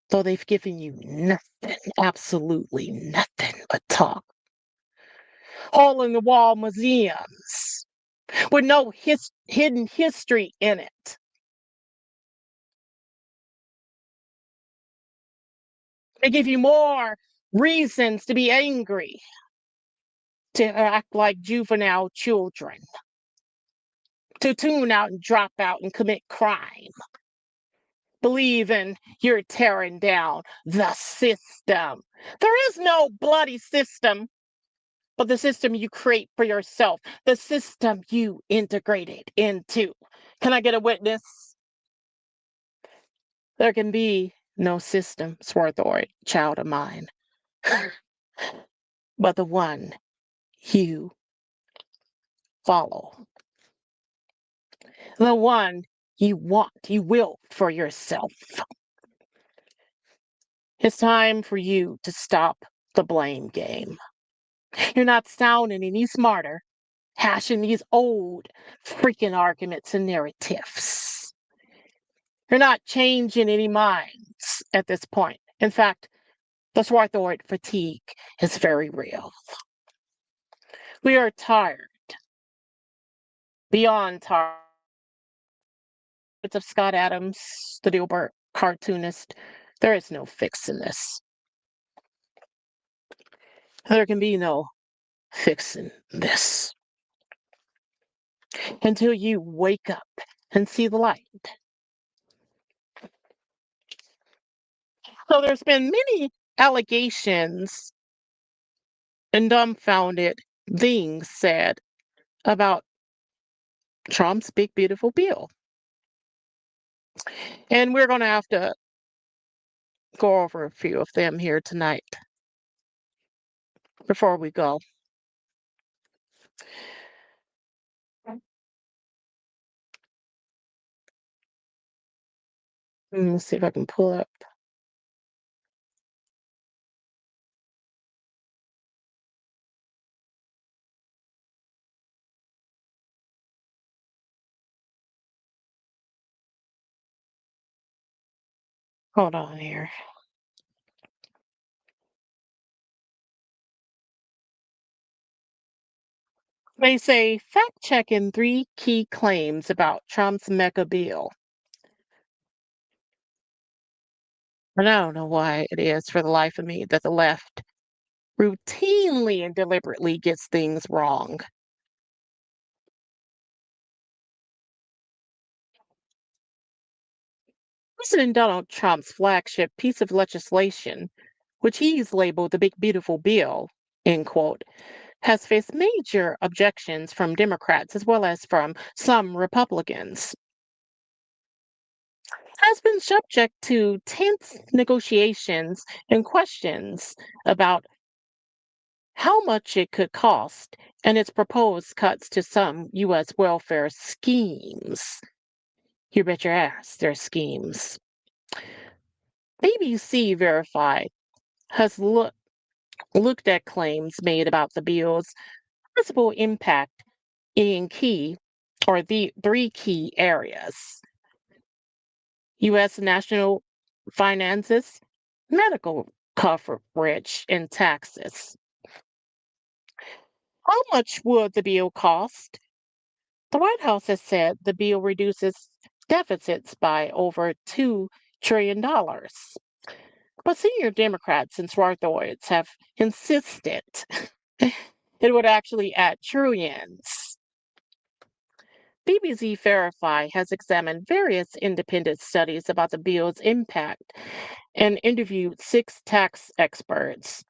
though they've given you nothing, absolutely nothing but talk. Hole-in-the-wall museums with no hidden history in it. They give you more reasons to be angry, to act like juvenile children, to tune out and drop out and commit crime. Believe in you're tearing down the system. There is no bloody system, but the system you create for yourself, the system you integrated into. Can I get a witness? There can be no system, Swarthoid, child of mine, but the one you follow. The one you want, you will for yourself. It's time for you to stop the blame game. You're not sounding any smarter, hashing these old freaking arguments and narratives. You're not changing any minds at this point. In fact, the Swarthoid fatigue is very real. We are tired, beyond tired of Scott Adams, the Dilbert cartoonist. There is no fixing this. There can be no fixing this until you wake up and see the light. So there's been many allegations and dumbfounded things said about Trump's big beautiful bill. And we're going to have to go over a few of them here tonight before we go. Let's see if I can pull up. Hold on here. They say fact checking 3 key claims about Trump's mega bill. And I don't know why it is for the life of me that the left routinely and deliberately gets things wrong. President Donald Trump's flagship piece of legislation, which he's labeled the Big Beautiful Bill, end quote, has faced major objections from Democrats as well as from some Republicans. Has been subject to tense negotiations and questions about how much it could cost and its proposed cuts to some U.S. welfare schemes. You bet your ass there's schemes. BBC Verified has looked at claims made about the bill's possible impact in key or the three key areas: U.S. national finances, medical coverage, and taxes. How much would the bill cost? The White House has said the bill reduces deficits by over $2 trillion. But senior Democrats and Swarthoids have insisted it would actually add trillions. BBC Verify has examined various independent studies about the bill's impact and interviewed 6 tax experts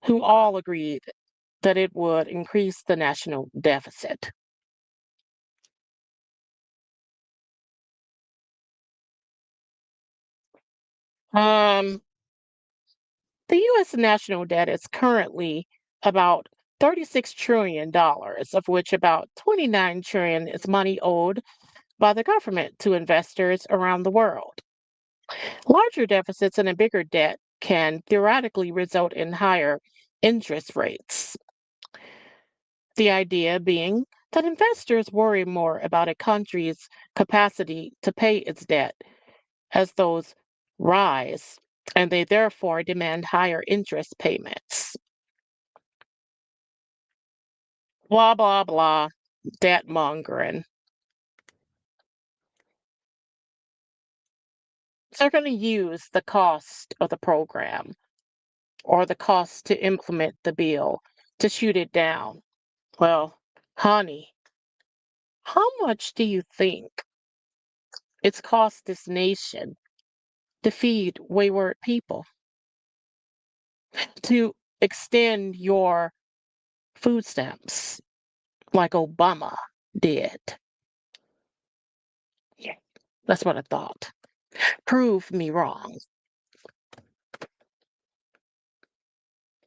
who all agreed that it would increase the national deficit. Um, the U.S. national debt is currently about $36 trillion, of which about $29 trillion is money owed by the government to investors around the world. Larger deficits and a bigger debt can theoretically result in higher interest rates. The idea being that investors worry more about a country's capacity to pay its debt as those rise, and they therefore demand higher interest payments. Blah, blah, blah, debt mongering. So they're going to use the cost of the program or the cost to implement the bill to shoot it down. Well, honey, how much do you think it's cost this nation to feed wayward people, to extend your food stamps like Obama did? Yeah, that's what I thought. Prove me wrong.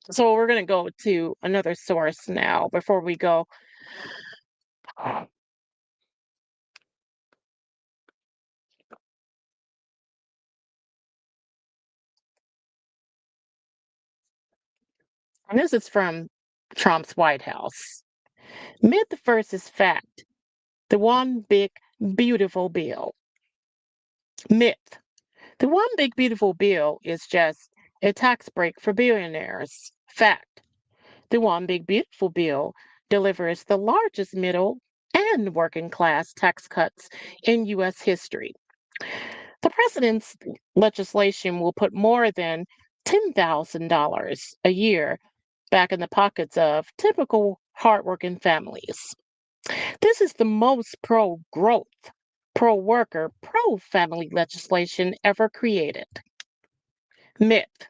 So we're going to go to another source now before we go. And this is from Trump's White House. Myth versus fact. The one big beautiful bill. Myth. The one big beautiful bill is just a tax break for billionaires. Fact. The one big beautiful bill delivers the largest middle and working class tax cuts in U.S. history. The president's legislation will put more than $10,000 a year back in the pockets of typical hardworking families. This is the most pro growth, pro worker, pro family legislation ever created. Myth.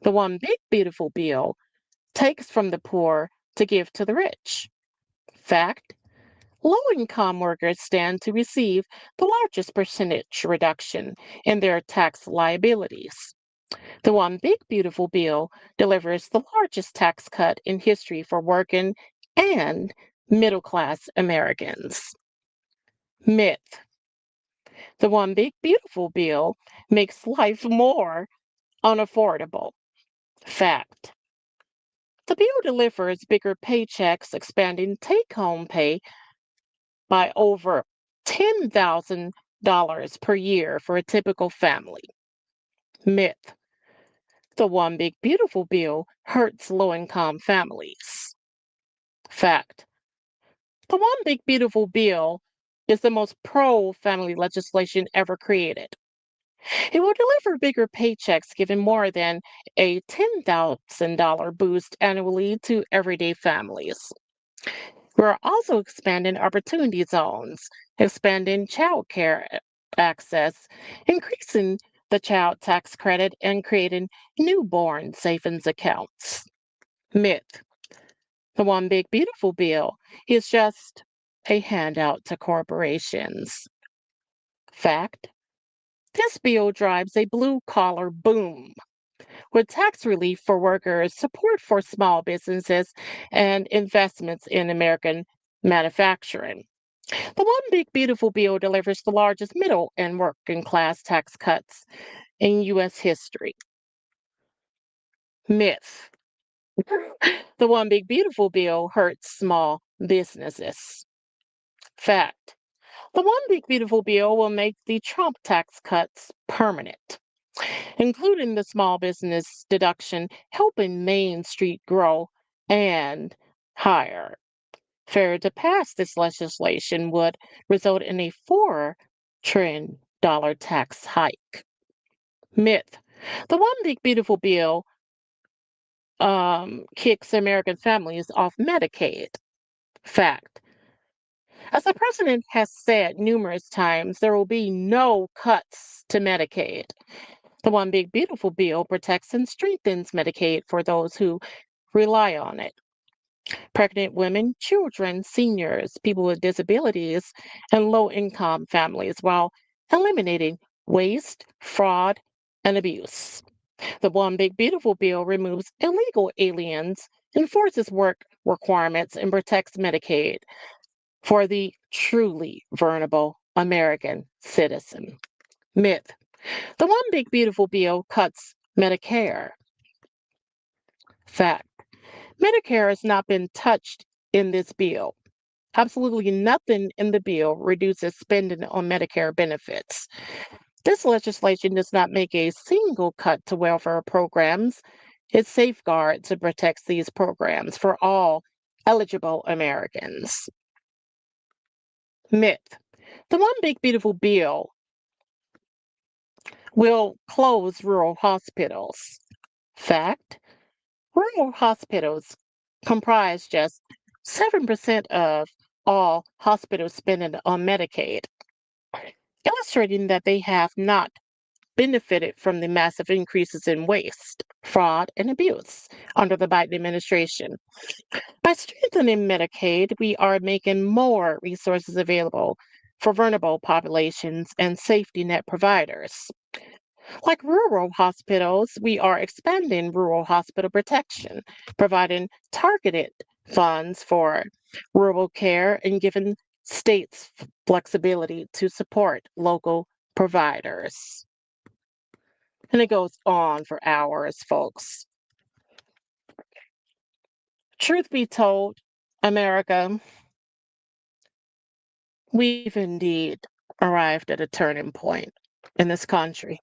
The one big beautiful bill takes from the poor to give to the rich. Fact. Low-income workers stand to receive the largest percentage reduction in their tax liabilities. The one big beautiful bill delivers the largest tax cut in history for working and middle-class Americans. Myth. The one big beautiful bill makes life more unaffordable. Fact. The bill delivers bigger paychecks, expanding take-home pay by over $10,000 per year for a typical family. Myth. The one big beautiful bill hurts low-income families. Fact. The one big beautiful bill is the most pro-family legislation ever created. It will deliver bigger paychecks, giving more than a $10,000 boost annually to everyday families. We're also expanding opportunity zones, expanding child care access, increasing the child tax credit, and creating newborn savings accounts. Myth. The one big beautiful bill is just a handout to corporations. Fact. This bill drives a blue collar boom with tax relief for workers, support for small businesses, and investments in American manufacturing. The one big beautiful bill delivers the largest middle and working class tax cuts in U.S. history. Myth. The one big beautiful bill hurts small businesses. Fact. The one big beautiful bill will make the Trump tax cuts permanent, including the small business deduction, helping Main Street grow and hire. Failure to pass this legislation would result in a $4 trillion tax hike. Myth. The one big beautiful bill kicks American families off Medicaid. Fact. As the president has said numerous times, there will be no cuts to Medicaid. The one big beautiful bill protects and strengthens Medicaid for those who rely on it. Pregnant women, children, seniors, people with disabilities, and low income families, while eliminating waste, fraud, and abuse. The one big beautiful bill removes illegal aliens, enforces work requirements, and protects Medicaid for the truly vulnerable American citizen. Myth. The one big beautiful bill cuts Medicare. Fact. Medicare has not been touched in this bill. Absolutely nothing in the bill reduces spending on Medicare benefits. This legislation does not make a single cut to welfare programs. It safeguards and protects these programs for all eligible Americans. Myth. The one big beautiful bill will close rural hospitals. Fact. Rural hospitals comprise just 7% of all hospital spending on Medicaid, illustrating that they have not benefited from the massive increases in waste, fraud, and abuse under the Biden administration. By strengthening Medicaid, we are making more resources available for vulnerable populations and safety net providers. Like rural hospitals, we are expanding rural hospital protection, providing targeted funds for rural care and giving states flexibility to support local providers. And it goes on for hours, folks. Truth be told, America, we've indeed arrived at a turning point in this country.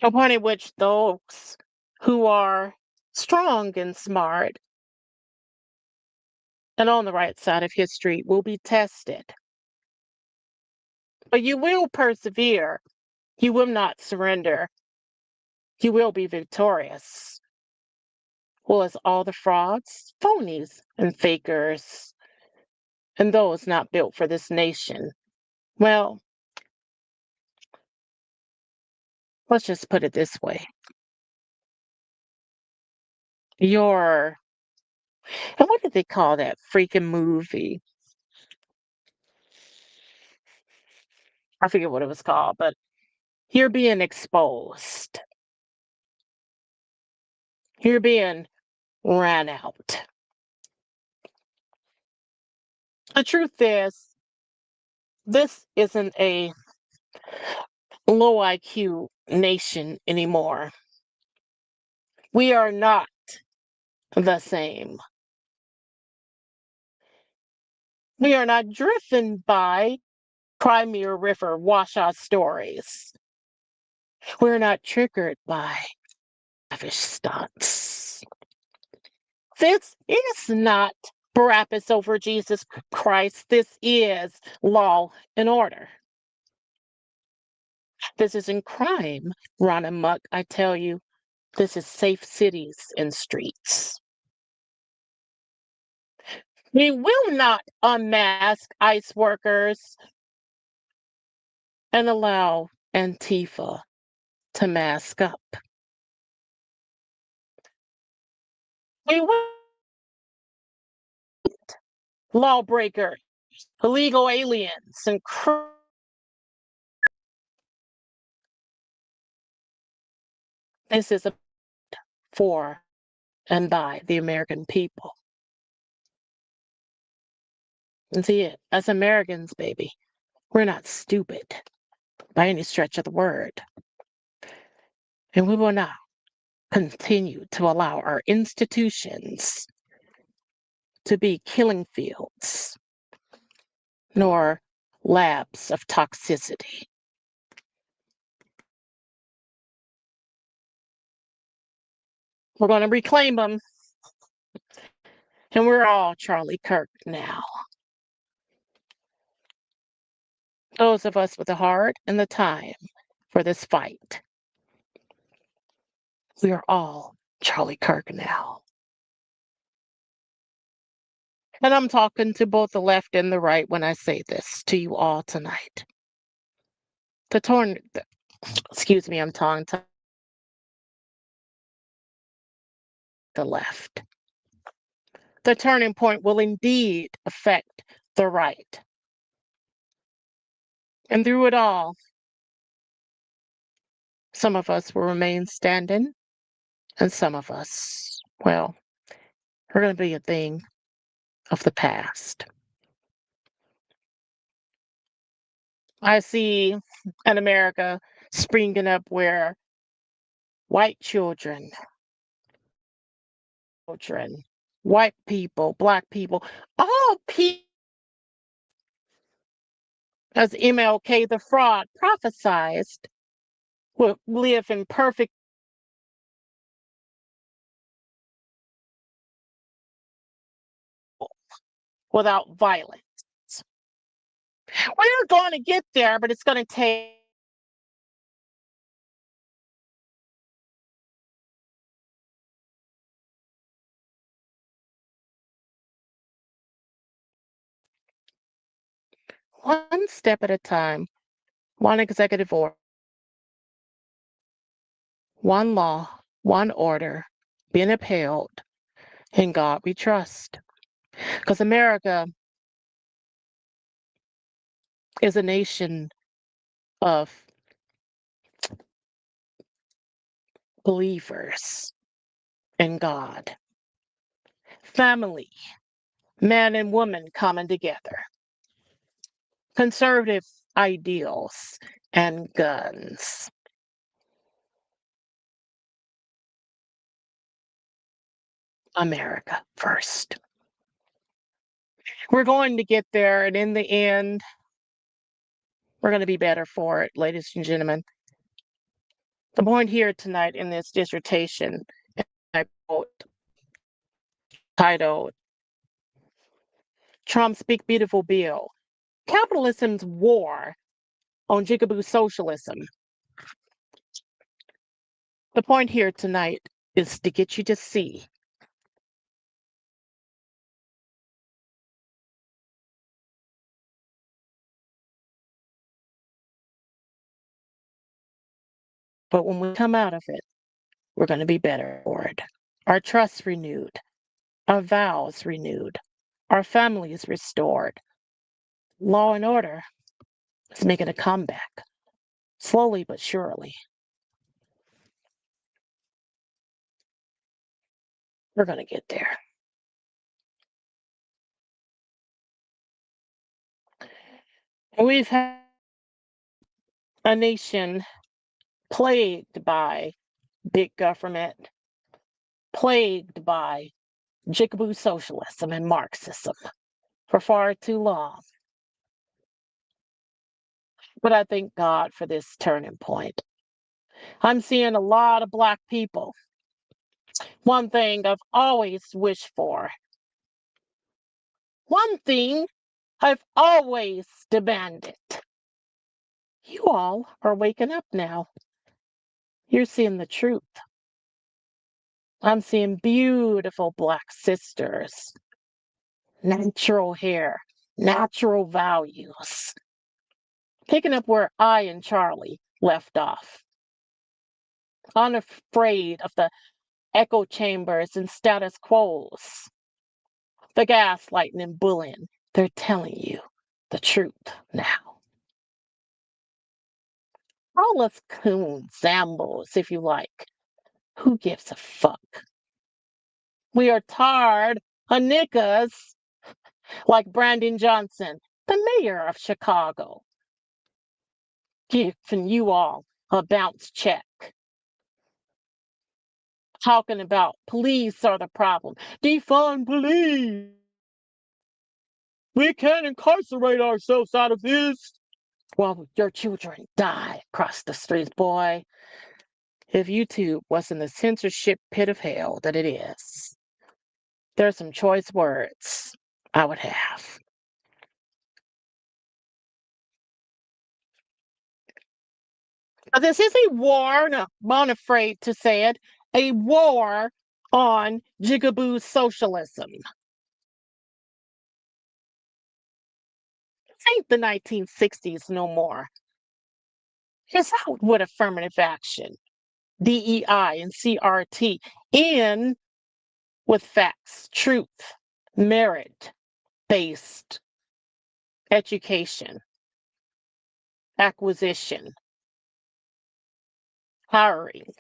A point at which those who are strong and smart and on the right side of history will be tested. But you will persevere. You will not surrender. You will be victorious. Well, as all the frauds, phonies, and fakers, and those not built for this nation. Well, let's just put it this way. You're, and what did they call that freaking movie? I forget what it was called, but you're being exposed. You're being ran out. The truth is, this isn't a low IQ nation anymore. We are not the same. We are not driven by Crimea River washout stories. We're not triggered by lavish stunts. This is not Barabbas over Jesus Christ. This is law and order. This isn't crime run amok, I tell you. This is safe cities and streets. We will not unmask ICE workers and allow Antifa to mask up. We will lawbreakers, illegal aliens, and this is for and by the American people. And see it, as Americans, baby, we're not stupid by any stretch of the word. And we will not continue to allow our institutions to be killing fields, nor labs of toxicity. We're going to reclaim them, and we're all Charlie Kirk now. Those of us with the heart and the time for this fight. We are all Charlie Kirk now. And I'm talking to both the left and the right when I say this to you all tonight. Excuse me, I'm talking to the left. The turning point will indeed affect the right. And through it all, some of us will remain standing, and some of us, well, we're going to be a thing of the past. I see an America springing up where white children, white people, black people, all people, as MLK the fraud prophesied, will live in perfect without violence. We're going to get there, but it's going to take one step at a time, one executive order, one law, one order being upheld. In God we trust. Because America is a nation of believers in God. Family, man and woman coming together. Conservative ideals and guns. America first. We're going to get there, and in the end, we're going to be better for it, ladies and gentlemen. The point here tonight in this dissertation, I quote, titled Trump's Big Beautiful Bill, Capitalism's War on Jigaboo Socialism. The point here tonight is to get you to see but when we come out of it, we're going to be better for it. Our trust renewed, our vows renewed, our families restored. Law and order is making a comeback, slowly but surely. We're going to get there. We've had a nation plagued by big government, plagued by Jigaboo socialism and Marxism for far too long. But I thank God for this turning point. I'm seeing a lot of Black people. One thing I've always wished for. One thing I've always demanded. You all are waking up now. You're seeing the truth. I'm seeing beautiful Black sisters. Natural hair, natural values. Picking up where I and Charlie left off. Unafraid of the echo chambers and status quos. The gaslighting and bullying. They're telling you the truth now. Call us coons, zambos, if you like. Who gives a fuck? We are tired of niggas like Brandon Johnson, the mayor of Chicago, giving you all a bounce check. Talking about police are the problem. Defund police. We can't incarcerate ourselves out of this while your children die across the streets, boy. If YouTube wasn't the censorship pit of hell that it is, there's some choice words I would have. This is a war, no, I'm afraid to say it, a war on Jigaboo socialism. This ain't the 1960s no more. It's out with affirmative action, DEI and CRT, in with facts, truth, merit-based education, acquisition, hiring.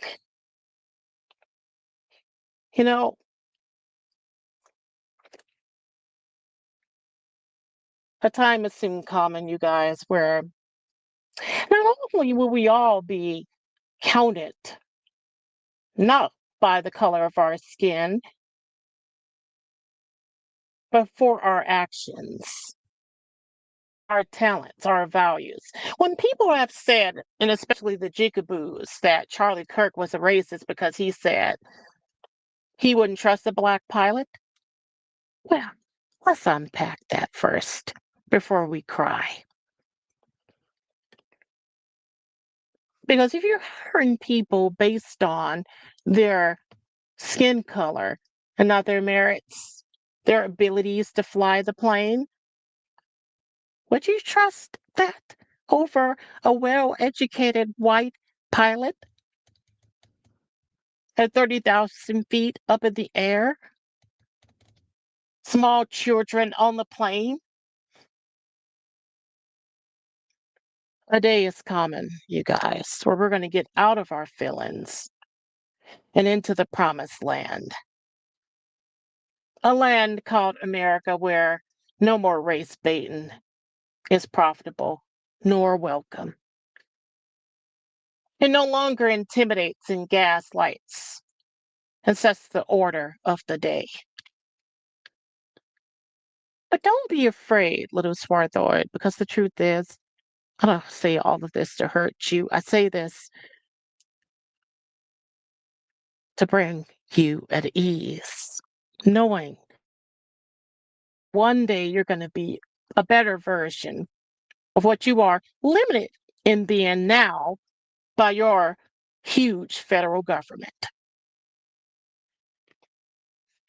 You know, a time is soon coming, you guys, where not only will we all be counted, not by the color of our skin, but for our actions, our talents, our values. When people have said, and especially the Jigaboos, that Charlie Kirk was a racist because he said he wouldn't trust a black pilot, well, let's unpack that first before we cry. Because if you're hiring people based on their skin color and not their merits, their abilities to fly the plane, would you trust that over a well-educated white pilot at 30,000 feet up in the air? Small children on the plane? A day is coming, you guys, where we're going to get out of our feelings and into the promised land. A land called America where no more race baiting is profitable nor welcome. It no longer intimidates and gaslights and sets the order of the day. But don't be afraid, little swarthoid, because the truth is, I don't say all of this to hurt you. I say this to bring you at ease, knowing one day you're going to be a better version of what you are, limited in being now by your huge federal government.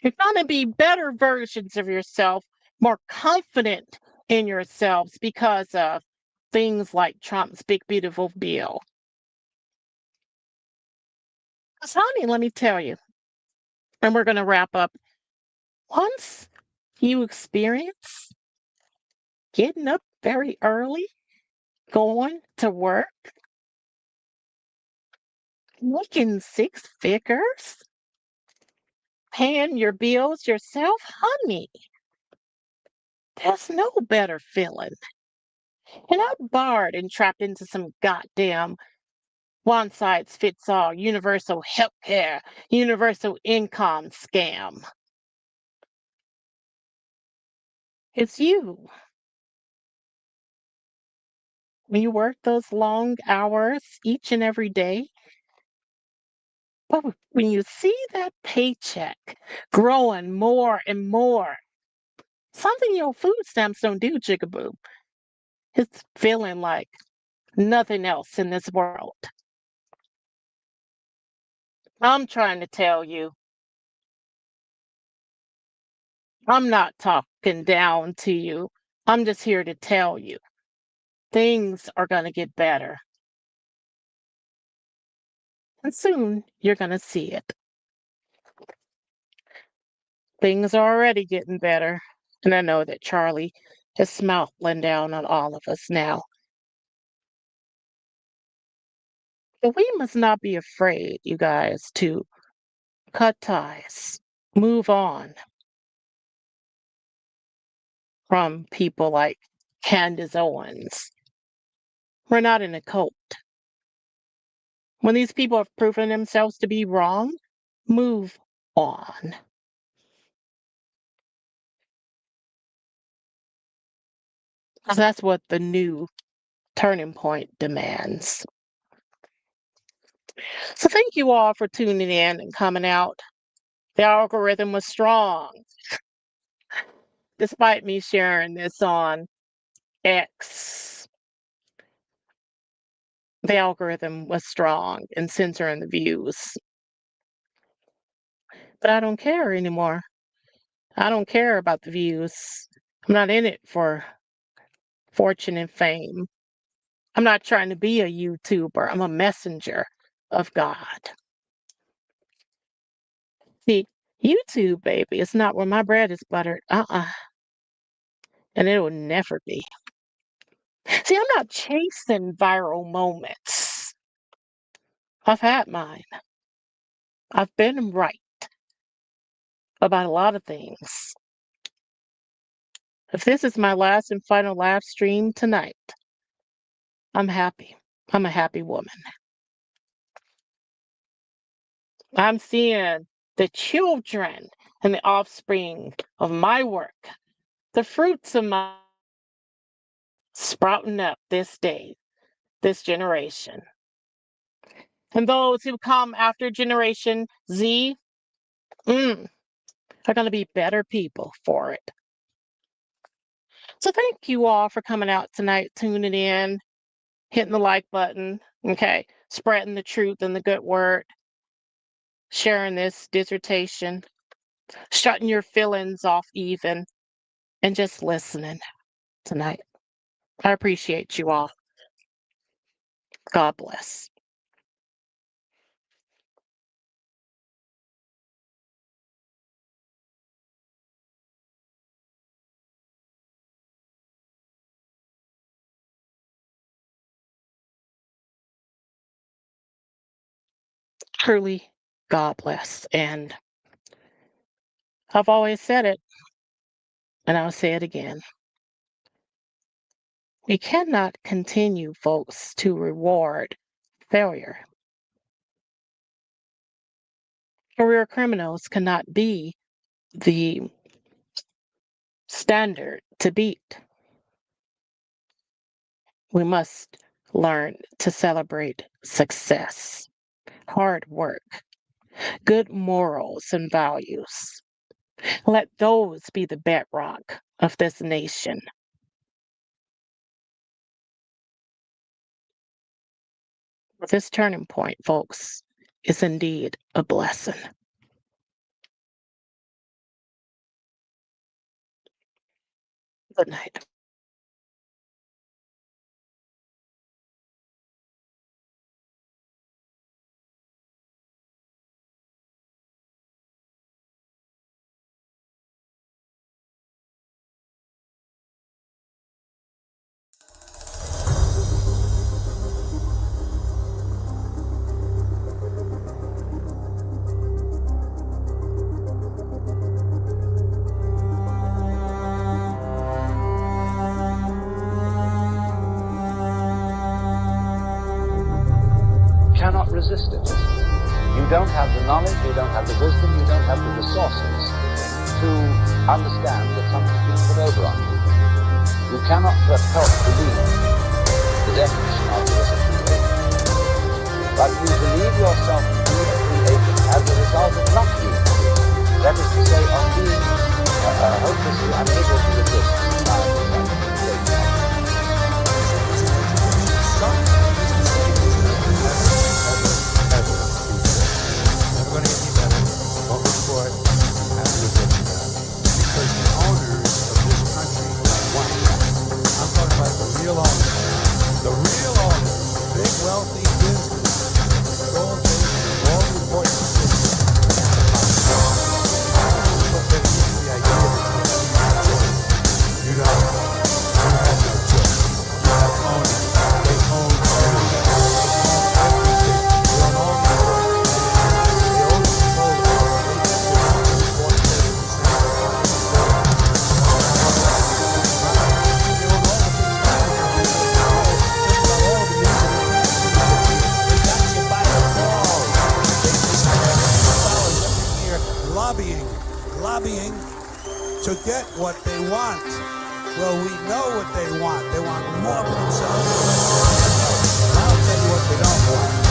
You're going to be better versions of yourself, more confident in yourselves because of things like Trump's big, beautiful bill. Because, honey, let me tell you, and we're going to wrap up. Once you experience getting up very early, going to work, making six figures, paying your bills yourself, honey, there's no better feeling. You're not barred and trapped into some goddamn one size fits all universal health care, universal income scam. It's you. When you work those long hours each and every day, but when you see that paycheck growing more and more, something your food stamps don't do, Jigaboo. It's feeling like nothing else in this world. I'm trying to tell you, I'm not talking down to you. I'm just here to tell you things are going to get better. And soon you're going to see it. Things are already getting better. And I know that Charlie is smiling down on all of us now. But we must not be afraid, you guys, to cut ties, move on from people like Candace Owens. We're not in a cult. When these people have proven themselves to be wrong, move on. 'Cause that's what the new turning point demands. So thank you all for tuning in and coming out. The algorithm was strong, despite me sharing this on X. The algorithm was strong in censoring the views. But I don't care anymore. I don't care about the views. I'm not in it for fortune and fame. I'm not trying to be a YouTuber. I'm a messenger of God. See, YouTube, baby, is not where my bread is buttered. And it will never be. See, I'm not chasing viral moments. I've had mine. I've been right about a lot of things. If this is my last and final live stream tonight, I'm happy. I'm a happy woman. I'm seeing the children and the offspring of my work, the fruits of my sprouting up this day, this generation. And those who come after Generation Z are going to be better people for it. So thank you all for coming out tonight, tuning in, hitting the like button, okay, spreading the truth and the good word, sharing this dissertation, shutting your feelings off even, and just listening tonight. I appreciate you all. God bless. Truly, God bless. And I've always said it, and I'll say it again. We cannot continue, folks, to reward failure. Career criminals cannot be the standard to beat. We must learn to celebrate success, hard work, good morals and values. Let those be the bedrock of this nation. This turning point, folks, is indeed a blessing. Good night. Cannot resist it. You don't have the knowledge, you don't have the wisdom, you don't have the resources to understand that something's been put over on you. You cannot but help believe the definition of it is a free agent. But you believe yourself to be a free agent as a result of not being free. That is to say, on being hopelessly unable to resist society and state. Never going to get any better. Don't look for it. Have to look what you got. Because the owners of this country are one. I'm talking about the real owners. The real owners. Big, wealthy business. Control things. All the important decisions. But they're giving the idea that you know, you have no choice. You have owners. They own everything. They own everything. They own all the lobbying to get what they want. Well, we know what they want. They want more for themselves. I'll tell you what they don't want.